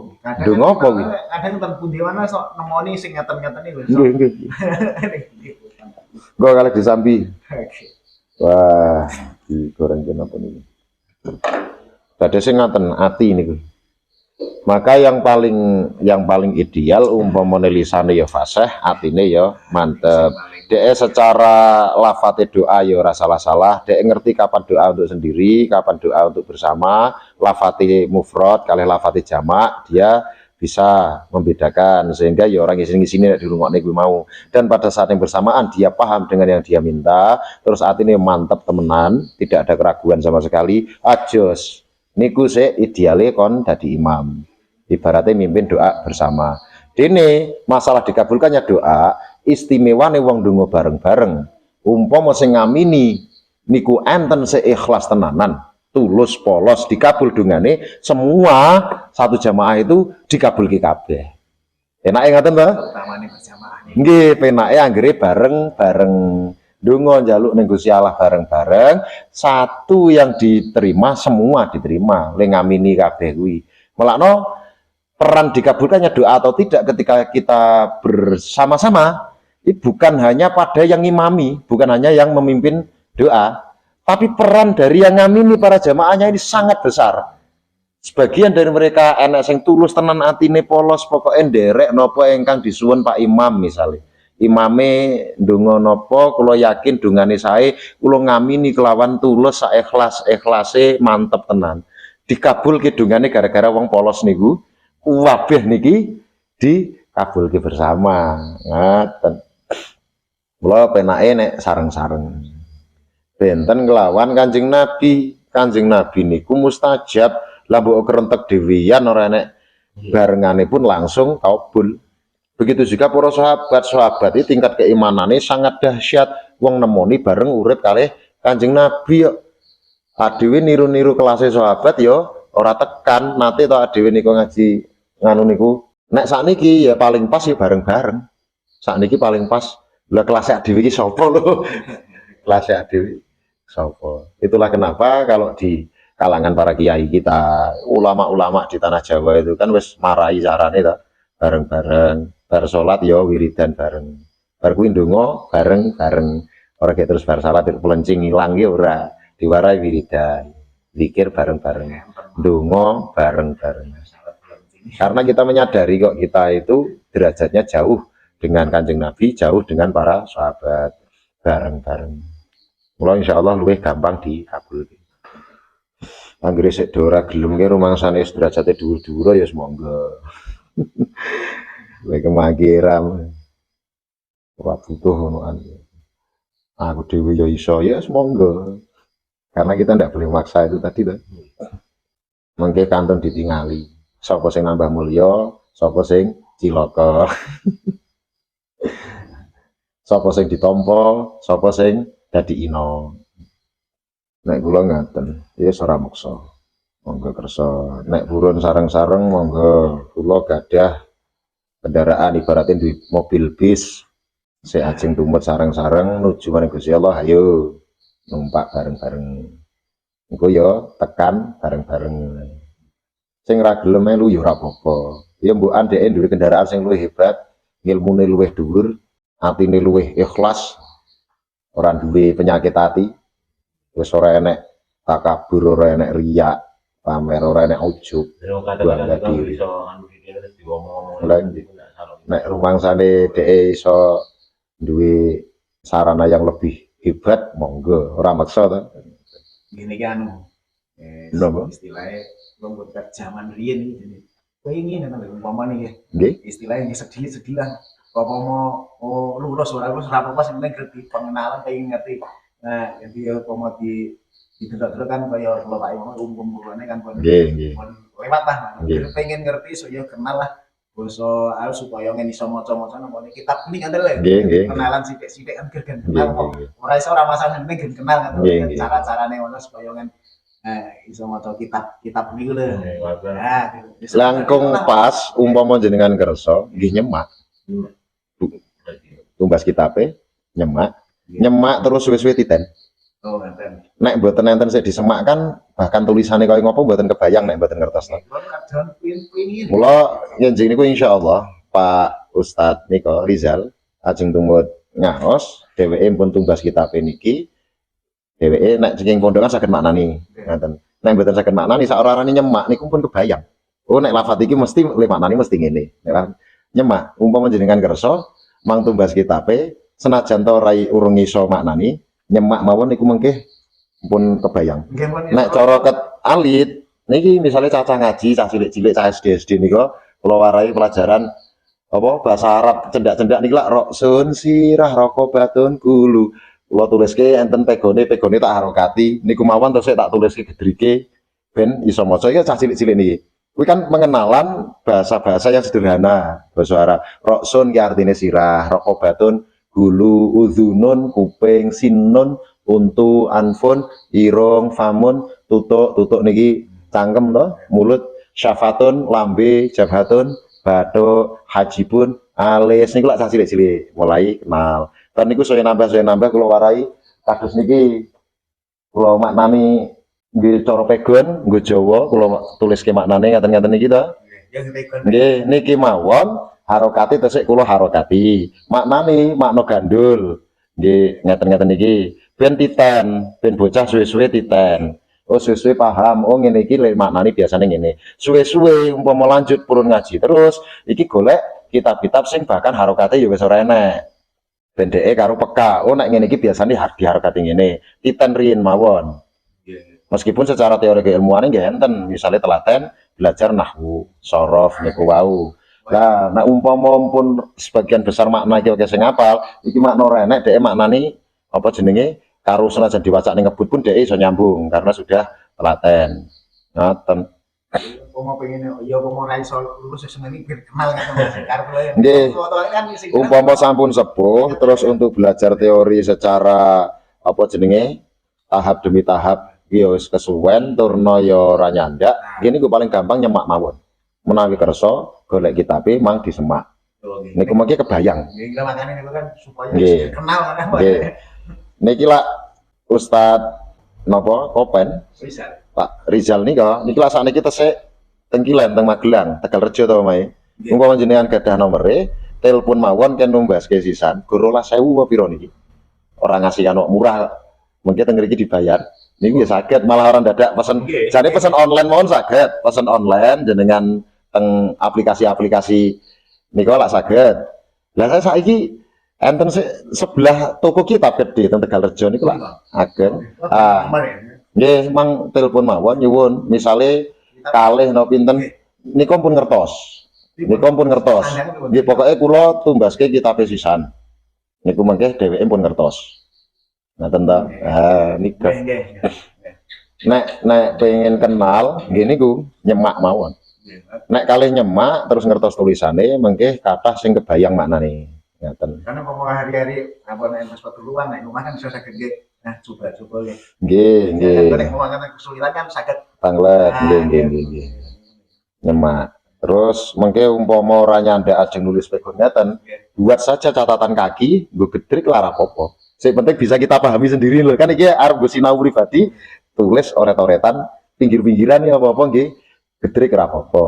Donga apa kuwi? Kadang ten pundi mana sok nemoni sing ngeten-ngeten iki lho. Nggih, nggih. Gua kali disambi. Wah, digoreng kenapa nih? Tadi saya ngaten ati niku. Maka yang paling ideal umpamane lisane ya fasih, atine ya mantep. Dhek secara lafate doa ya ora salah-salah, dhek ngerti kapan doa untuk sendiri, kapan doa untuk bersama, lafate mufrad kalih lafate jamak, dia bisa membedakan sehingga ya orang ngisin-ngisini di rungokne kuwi mau. Dan pada saat yang bersamaan dia paham dengan yang dia minta, terus atine mantep temenan, tidak ada keraguan sama sekali. Ajos niku sik ideale kon dadi imam. Ibaratnya mimpin doa bersama. Dene masalah dikabulkannya doa, istimewane wong ndonga bareng-bareng. Umpama sing ngamini niku enten seikhlas tenanan, tulus polos dikabul dungane, semua satu jamaah itu dikabulke kabeh. Enake ngaten to? Utamane berjamaah nih. Nggih, penake anggere bareng-bareng ndonga njaluk ning Gusti Allah bareng-bareng, satu yang diterima semua diterima, le ngamini kabeh kuwi. Melakno peran dikabulkannya doa atau tidak ketika kita bersama-sama, itu bukan hanya pada yang imami, bukan hanya yang memimpin doa, tapi peran dari yang ngamini para jamaahnya ini sangat besar. Sebagian dari mereka enak sing tulus tenan atine polos, pokoknya nderek napa ingkang disuwun Pak Imam misalnya. Imame ndonga napa kula yakin dongane sae, kula ngamini kelawan tulus saikhlas-ikhlase mantep tenan. Dikabulke dongane gara-gara wong polos niku, kabeh niki dikabulke bersama. Ngaten. Kula penake nek sareng-sareng. Benten kelawan Kanjeng Nabi. Kanjeng Nabi niku mustajab, lah mbok kerentek dhewean ora enek barengane pun langsung kabul. Begitu juga para sahabat ini tingkat keimanannya sangat dahsyat. Wong nemoni bareng urip kalih Kanjeng Nabi yo. Adewe niru-niru kelasé sahabat yo ora tekan, nate to adewe niku ngaji nganu niku. Nek sakniki ya paling pas ya bareng-bareng. Sakniki paling pas. Lah kelasé adewe iki sapa lho? Kelasé adewe sapa? Itulah kenapa kalau di kalangan para kiai kita, ulama-ulama di tanah Jawa itu kan wis marai carane ta bareng-bareng. Bar salat ya wiridan bareng. Bar kuwi ndonga bareng-bareng. Ora kayak terus bar salat pelencing ilang ya ora. Diwarai wiridan. Zikir bareng-bareng. Ndonga bareng-bareng. Karena kita menyadari kok kita itu derajatnya jauh dengan Kanjeng Nabi, jauh dengan para sahabat bareng-bareng. Mulai insya Allah luwih gampang dikabulke. Anggere sik ora gelem ki rumangsane derajate dhuwur-dhuwur ya semonggo. Kowe kemagiran ora butuh ngonoan. Aku dhewe ya iso ya semonggo. Karena kita ndak boleh maksa itu tadi tuh. Mengke kantun ditingali. Sapa sing nambah mulya, sapa sing cilaka. Sapa sing ditampa, sapa sing dadi ina. Nek kula ngaten, ya ora maksa. Monggo kersa. Nek purun sareng-sareng monggo kula gadah kendaraan ibaratin di mobil bis. Saya ajeng tumut sareng-sareng nuju maring Gusti Allah, ayo numpak bareng-bareng. Engko ya tekan bareng-bareng. Sing ra gelem melu ya ora apa-apa. Ya mbukan dhek duwe kendaraan sing luwih hebat, ilmune luwih dhuwur, atine luwih ikhlas, ora duwe penyakit ati. Wis ora enek takabur, ora enek riya, pamer, ora enek ujub. Kadang-kadang diri iso anu iki terus diomong. Nek rumangsane dhek iso duwe sarana yang lebih hebat, monggo, ora maksa ta. Gini ki anu. Napa? Istilahnya membuat zaman riyen iki. Pengen ngono lho umpama niki. Nggih. Istilahnya ini sedih lah. Apa mau lurus ora apa sing penting ngerti pengenalan pengen ngerti. Nah, jadi apa mau di delok kan kaya kula Pak Ibu umum-umumane kan pun Nggih. lewat lah. Nggih. Pengen ngerti so ya kenal lah basa alus supaya ngene iso maca-maca nang kitab ini kan lho. Nggih. Kenalan sithik-sithik kan gergen Nggih, kenal kok. nggih. Ora iso ora masalah penting gen kenal kan Nggih. cara-carane ngono supaya kan iso maca kitab niku lho. Waduh. Nah, Langkung pas umpama jenengan kersa nggih nyemak. Tumbas kitabe nyemak. Nyemak terus suwe-suwe titen. Oh, ngeten. Nek mboten enten sik disemak kan bahkan tulisannya kaya ngopo mboten kebayang nek mboten ngertos to. Kon kadang pin-pin Mula njenjing niku insyaallah Pak Ustadz nika Rizal ajeng tumut ngaos dheweke pun tumbas kitab niki. Dheweke nek saking pondokan saged maknani ngoten. Nek mboten saged maknani sak ora-orane nyemak niku pun kebayang. Oh nek lafadz iki mesti le maknani mesti ngene. Nek nyemak umpama jenengan kersa mang tumbas kitabe senajan to ora urung iso maknani nyemak mawon niku mengke pun kebayang. Nek cara ket alit niki misalnya cacah ngaji, cah cilik-cilik, cah SD nika kula warai pelajaran apa bahasa Arab cendak-cendak niki lak roksun sirah rokobatun kulu. Kula tuliske enten pegone tak harokati niku mawon terus tak tuliske gedrike ben iso maca iki cah cilik-cilik niki. Kuwi kan pengenalan bahasa-bahasa yang sederhana bahasa Arab. Roksun ki artine sirah, rokobatun gulu, udhunun, kuping, sinun, untu, anfun, irung, famun, tutuk niki cangkem to, mulut, syafatun, lambe, jabhatun, bathuk, hajibun, alis niku lak cah cilik-cilik mulai kenal. Kan niku saya nambah kula warai kados niki kula maknani nggih cara pegon nggo Jawa kula tuliske maknane ngaten-ngaten niki to. Nggih niki mawon harokati tesik kula harokati. Maknane makna gandul. Nggih ngeten-ngeten niki. Ben titen, ben bocah suwe-suwe titen. Oh suwe-suwe paham. Oh ngene iki lek maknane biasane ngene. Suwe-suwe umpama lanjut purun ngaji terus iki golek kitab-kitab sing bahkan harokate ya wis ora enek. Ben dheke karo peka. Oh nek ngene iki biasane diharokati ngene. Titen riyin mawon. Meskipun secara teori keilmuan nggih enten, misalnya telaten belajar nahwu, sorof niku wau. Lah nek umpama pun sebagian besar makna iki oke sing hafal, iki makna ora enek dhek maknani apa jenenge karo senajan diwaca ning ngebut pun dhek iso nyambung karena sudah telaten. Ngoten. Umpama pengen ya umpama ora iso lulus semene biar kenal kan karo kula ya. Nggih. Umpama sampun sepuh terus untuk belajar teori secara apa jenenge tahap demi tahap ya wis kesuwen turna ya ora nyandak. Ini gue paling gampang nyemak mawon. Menawi kersa golek kitabe mang disemak. Niku mengki kebayang. Nggih, makane niku kan supaya Nggih. kenal kan. Nggih. Niki lak Ustad napa Kopen Bisa. Pak Rizal nika niki lak sakniki tesik teng Kilen teng Magelang, Tegalrejo to Mae. Nggih. Umpama jenengan gadah nomere, telepon mawon kan numbaske sisan. Gur 12.000 apa piro niki? Ora ngasih anu murah. Mungkin teng mriki dibayar. Niku ya saged malah orang dadak pesen. Jadi pesen online mohon saged, pesen online jenengan teng aplikasi-aplikasi niku lak saged. Lah saya saiki enten sebelah toko kitab gede teng Tegalrejo niku lak ageng. Nggih, mang telepon mawon nyuwun, misale kalih napa pinten niku pun ngertos. Niku pun ngertos. Nggih pokoke kula tumbaske kitabe sisan. Niku mengke dheweke pun ngertos. Ngoten ta. Niku. Nek pengen kenal nggih niku nyemak mawon. Nek kalih nyemak terus ngertos tulisane mengke kathah sing kebayang maknane. Ngoten. Karena umpama hari-hari apa nek sesuatu luar nek rumah kan bisa saged nggih. Nah, coba ya. Nggih. Nek umpama kesulitan kan saged Tanglet nggih. Nyemak. Terus mengke umpama ora nyandak ajeng nulis pegon ngeten, buat saja catatan kaki, nggo gedrik lara apa-apa. Sing penting bisa kita pahami sendiri loh. Kan iki arep nggo sinau pribadi, tulis oret-oretan pinggir-pinggiran ya apa-apa nggih gedrik ora apa-apa.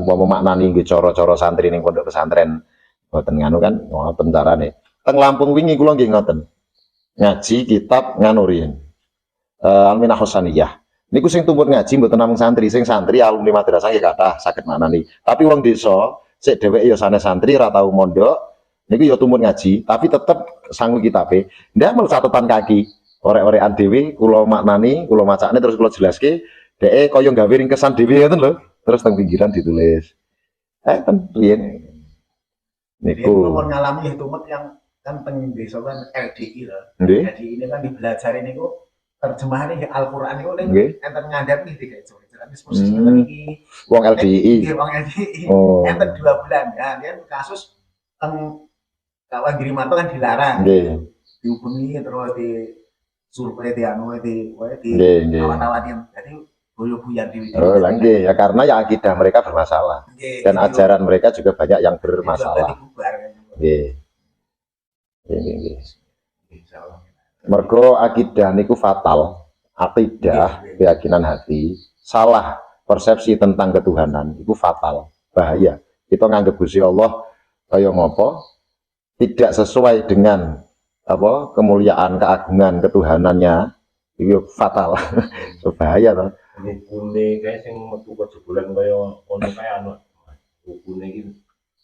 Umpama maknani nggih cara-cara santri ning pondok pesantren ngoten nganu kan ngoten carane. Teng Lampung wingi kula nggih ngoten. Ngaji kitab nganu riyen. Alminah Husaniyah. Niku sing tumput ngaji mboten namung santri, sing santri alumni madrasah nggih kathah saged maknani. Tapi wong desa sik dheweke ya sanes santri ora tau mondok, niku ya tumput ngaji, tapi tetep sanggup kitabe. Ndamel catatan kaki. Orek-orekan dhewe kula maknani, kula macakne terus kula jelaske, dheke kaya gawe ringkesan dhewe ngoten lho. terus teng pinggiran ditulis kan riyen Dia niku mau ngalami tumet yang kan teng desa kan LDI lah. nggih Jadi ini kan dibelajar ini kok terjemahan ini Al-Qur'an itu nggih enten ngandap nih tiga itu. Tapi posisi ini wong LDI Nggih, wong LDI. oh Enten 2 bulan. Ya, dia kasus teng kawan Girimanto kan dilarang. nggih Dihubungi terus di survei di anu di nggih nggih awan-awanin. Jadi boyo buyar di oh lah nggih ya karena ya akidah mereka bermasalah dan ajaran mereka juga banyak yang bermasalah nggih nggih mergo akidah niku fatal akidah keyakinan hati salah persepsi tentang ketuhanan itu fatal bahaya kita nganggep Gusti Allah kaya ngopo tidak sesuai dengan apa kemuliaan keagungan ketuhanannya itu fatal bahaya toh rukune kae sing metu ke jebolan kaya ono kae anu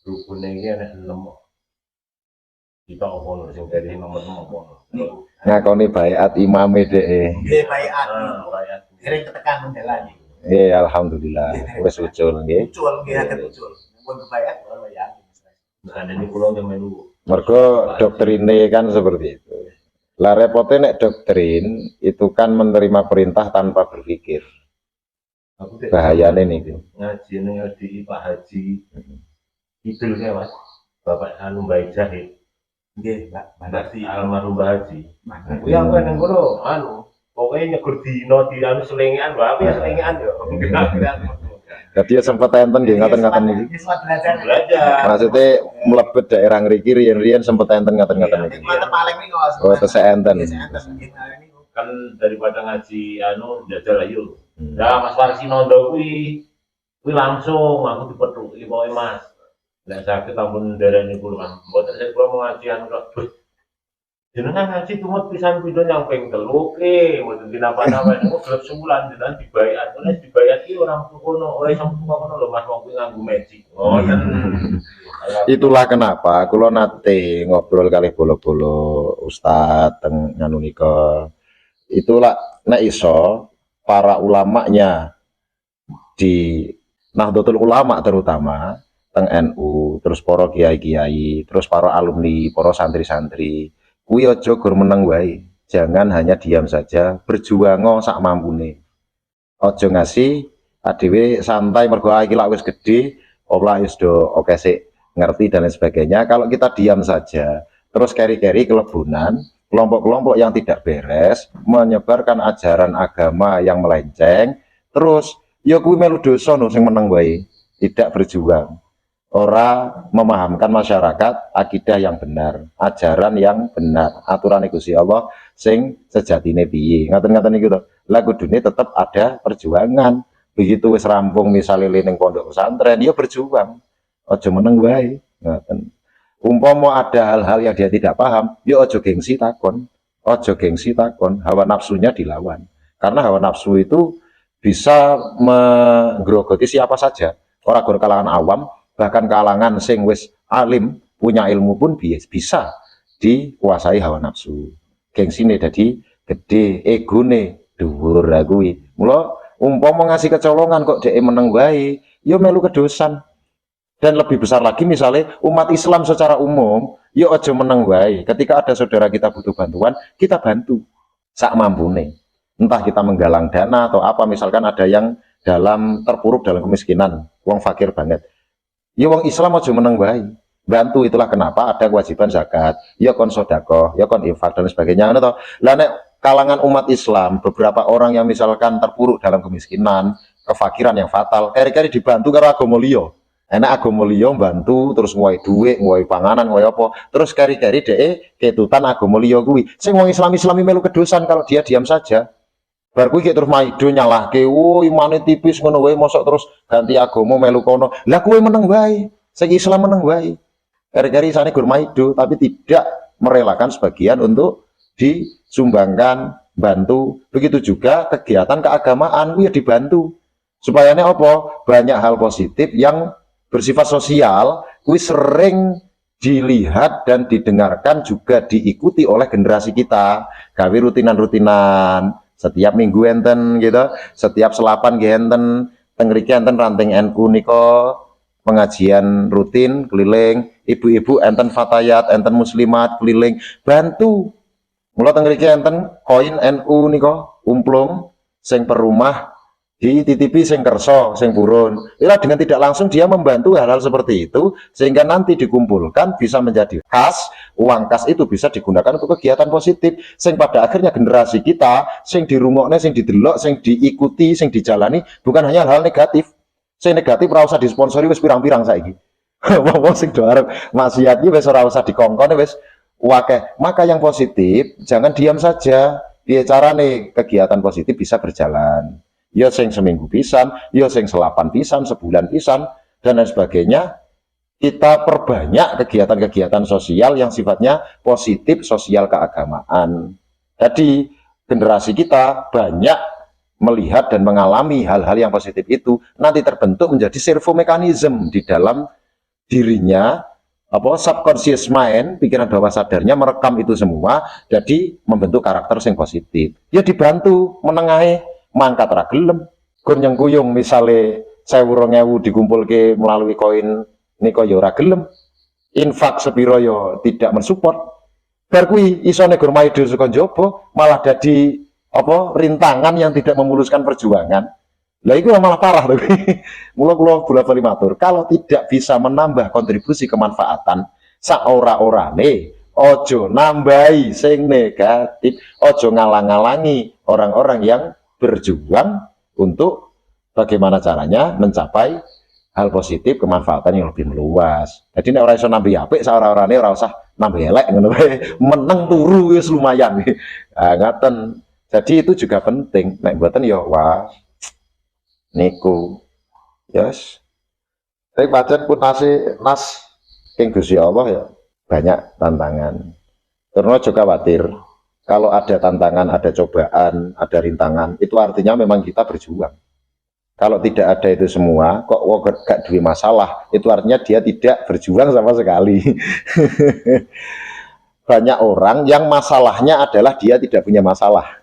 rukune iki ana 6 kita apa ono sing dari nomor 6 apa ono ngakoni baiat imame dhek nggih baiat kayak dereng ketekan menjalani alhamdulillah wis ucul nggih ucul nggih agak ucul mun baiat ora ya nah ini kula yang melu mergo doktrine kan seperti itu lah repotnya nek doktrin itu kan menerima perintah tanpa berpikir aku bahayane niku ngaji ning LDI Pak Haji Idul kae Mas Bapak anu Mbak Jahid nggih Mbak Mbak almarhum Mbak Haji Mbak kuwi aku nang kono anu pokoknya nyegur dino di anu selengean Mbak ya selengean yo jadi ya sempat enten nggih ngaten-ngaten niki belajar maksudnya mlebet daerah ngriki riyen-riyen sempat enten ngaten-ngaten niki mata paling nih kalau oh tesih enten kan daripada ngaji anu jajal ayo nah Mas Warsinondo kuwi langsung aku dipethuki pokoke Mas nek sakit ampun darani kula kan mboten saya kula mau ngaji anu kok jenengan ngaji tumut pisan pindho nyang ping 3 ke mboten dinapa-napa niku gelem sebulan jenengan dibayar nek dibayar iki ora metu kono ora iso metu kono lho Mas wong kuwi nganggo magic ngoten itulah kenapa kula nate ngobrol kali bolo-bolo ustad teng nganu nika itulah nek iso para ulamanya di Nahdlatul Ulama terutama teng NU terus para kiai-kiai terus para alumni para santri-santri kuwi aja gur meneng wae jangan hanya diam saja berjuang sak mampune aja ngasih adewe santai mergo iki lak wis gedhe ora wis do oke sik ngerti dan lain sebagainya kalau kita diam saja terus keri-keri kelebunan kelompok-kelompok yang tidak beres menyebarkan ajaran agama yang melenceng terus ya kuwi melu dosa no sing meneng wae tidak berjuang ora memahamkan masyarakat akidah yang benar ajaran yang benar aturan Gusti Allah sing sejatine piye ngaten-ngaten niku to lah kudune tetep ada perjuangan begitu wis rampung misalnya ning pondok pesantren ya berjuang aja meneng wae ngoten umpama ada hal-hal yang dia tidak paham ya aja gengsi takon hawa nafsunya dilawan karena hawa nafsu itu bisa menggerogoti siapa saja orang kalangan awam bahkan kalangan sing wis alim punya ilmu pun bisa dikuasai hawa nafsu gengsine dadi gede egone dhuwur kuwi mula umpama ngasih kecolongan kok dhek meneng wae ya melu kedosan dan lebih besar lagi misalnya umat Islam secara umum ya aja meneng wae ketika ada saudara kita butuh bantuan kita bantu sak mampune entah kita menggalang dana atau apa misalkan ada yang terpuruk dalam kemiskinan wong fakir banget ya wong Islam aja meneng wae bantu itulah kenapa ada kewajiban zakat ya kon sedekah ya kon infak dan sebagainya ngono to lah nek kalangan umat Islam beberapa orang yang misalkan terpuruk dalam kemiskinan kefakiran yang fatal keri-keri dibantu karo agama liya enak agama liya bantu terus nguwai duit nguwai panganan nguwai apa terus keri-keri dhek ketutan agama liya kuwi sing wong Islami melu kedosan kalau dia diam saja bar kuwi terus maido nyalahke imane tipis ngono wae mosok terus ganti agama melu kono lah kuwi meneng wae sing Islam meneng wae keri-keri sane gur maido tapi tidak merelakan sebagian untuk disumbangkan bantu begitu juga kegiatan keagamaan kuwi dibantu supaya apa banyak hal positif yang bersifat sosial kuwi sering dilihat dan didengarkan juga diikuti oleh generasi kita gawe rutinan-rutinan setiap minggu enten gitu setiap selapan enten teng mriki enten ranting NU nika pengajian rutin keliling, ibu-ibu enten fatayat, enten muslimat keliling bantu. Mula teng mriki enten koin NU nika umplung sing per rumah dititipi sing kerso, sing purun. Ila dengan tidak langsung dia membantu hal-hal seperti itu sehingga nanti dikumpulkan bisa menjadi kas. Uang kas itu bisa digunakan untuk kegiatan positif sing pada akhirnya generasi kita sing dirungokne, sing didelok, sing diikuti, sing dijalani bukan hanya hal negatif. Sing negatif ora usah disponsori wis pirang-pirang saiki. Wong sing do arep maksiat iki wis ora usah dikongkon wis wakeh. Maka yang positif jangan diam saja. Piye carane kegiatan positif bisa berjalan? Ya sing seminggu pisan, ya sing selapan pisan, sebulan pisan, dan lain sebagainya. Kita perbanyak kegiatan-kegiatan sosial yang sifatnya positif, sosial keagamaan. Jadi generasi kita banyak melihat dan mengalami hal-hal yang positif itu, nanti terbentuk menjadi servo mekanisme di dalam dirinya, subconscious mind, pikiran bawah sadarnya merekam itu semua, jadi membentuk karakter yang positif. Ya dibantu menengahi mangkat ra gelem gur nyengkuyung misale 1000-2000 dikumpulke melalui koin nika ya ora gelem infak sepiro ya tidak mensupport bar kuwi isone gur maido saka njaba malah dadi rintangan yang tidak memuluskan perjuangan. Lah itu malah parah lho. Mula kula bola-bali matur kalau tidak bisa menambah kontribusi kemanfaatan saora-orane ojo nambahi sing negatif, ojo ngalang-alangi orang-orang yang berjuang untuk bagaimana caranya mencapai hal positif kemanfaatan yang lebih meluas. Jadi nek ora iso nambahi apik saora-orane ora usah nambah elek ngono wae. Meneng turu wis lumayan. Ah ngaten. Jadi itu juga penting. Nek mboten ya wah niku. Yes. Tapi pancen punase nas ing Gusti Allah ya banyak tantangan. Terus juga khawatir. Kalau ada tantangan, ada cobaan, ada rintangan, itu artinya memang kita berjuang. Kalau tidak ada itu semua, kok gak duwe masalah, itu artinya dia tidak berjuang sama sekali. Banyak orang yang masalahnya adalah dia tidak punya masalah.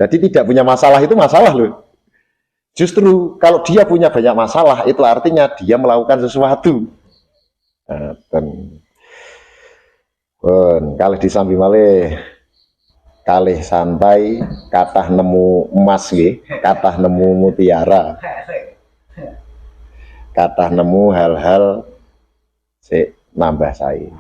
Jadi tidak punya masalah itu masalah loh. Justru kalau dia punya banyak masalah, itu artinya dia melakukan sesuatu. Kalau disambi malih kalih santai, kathah nemu emas nggih, kathah nemu mutiara, kathah nemu hal-hal sik nambah sae.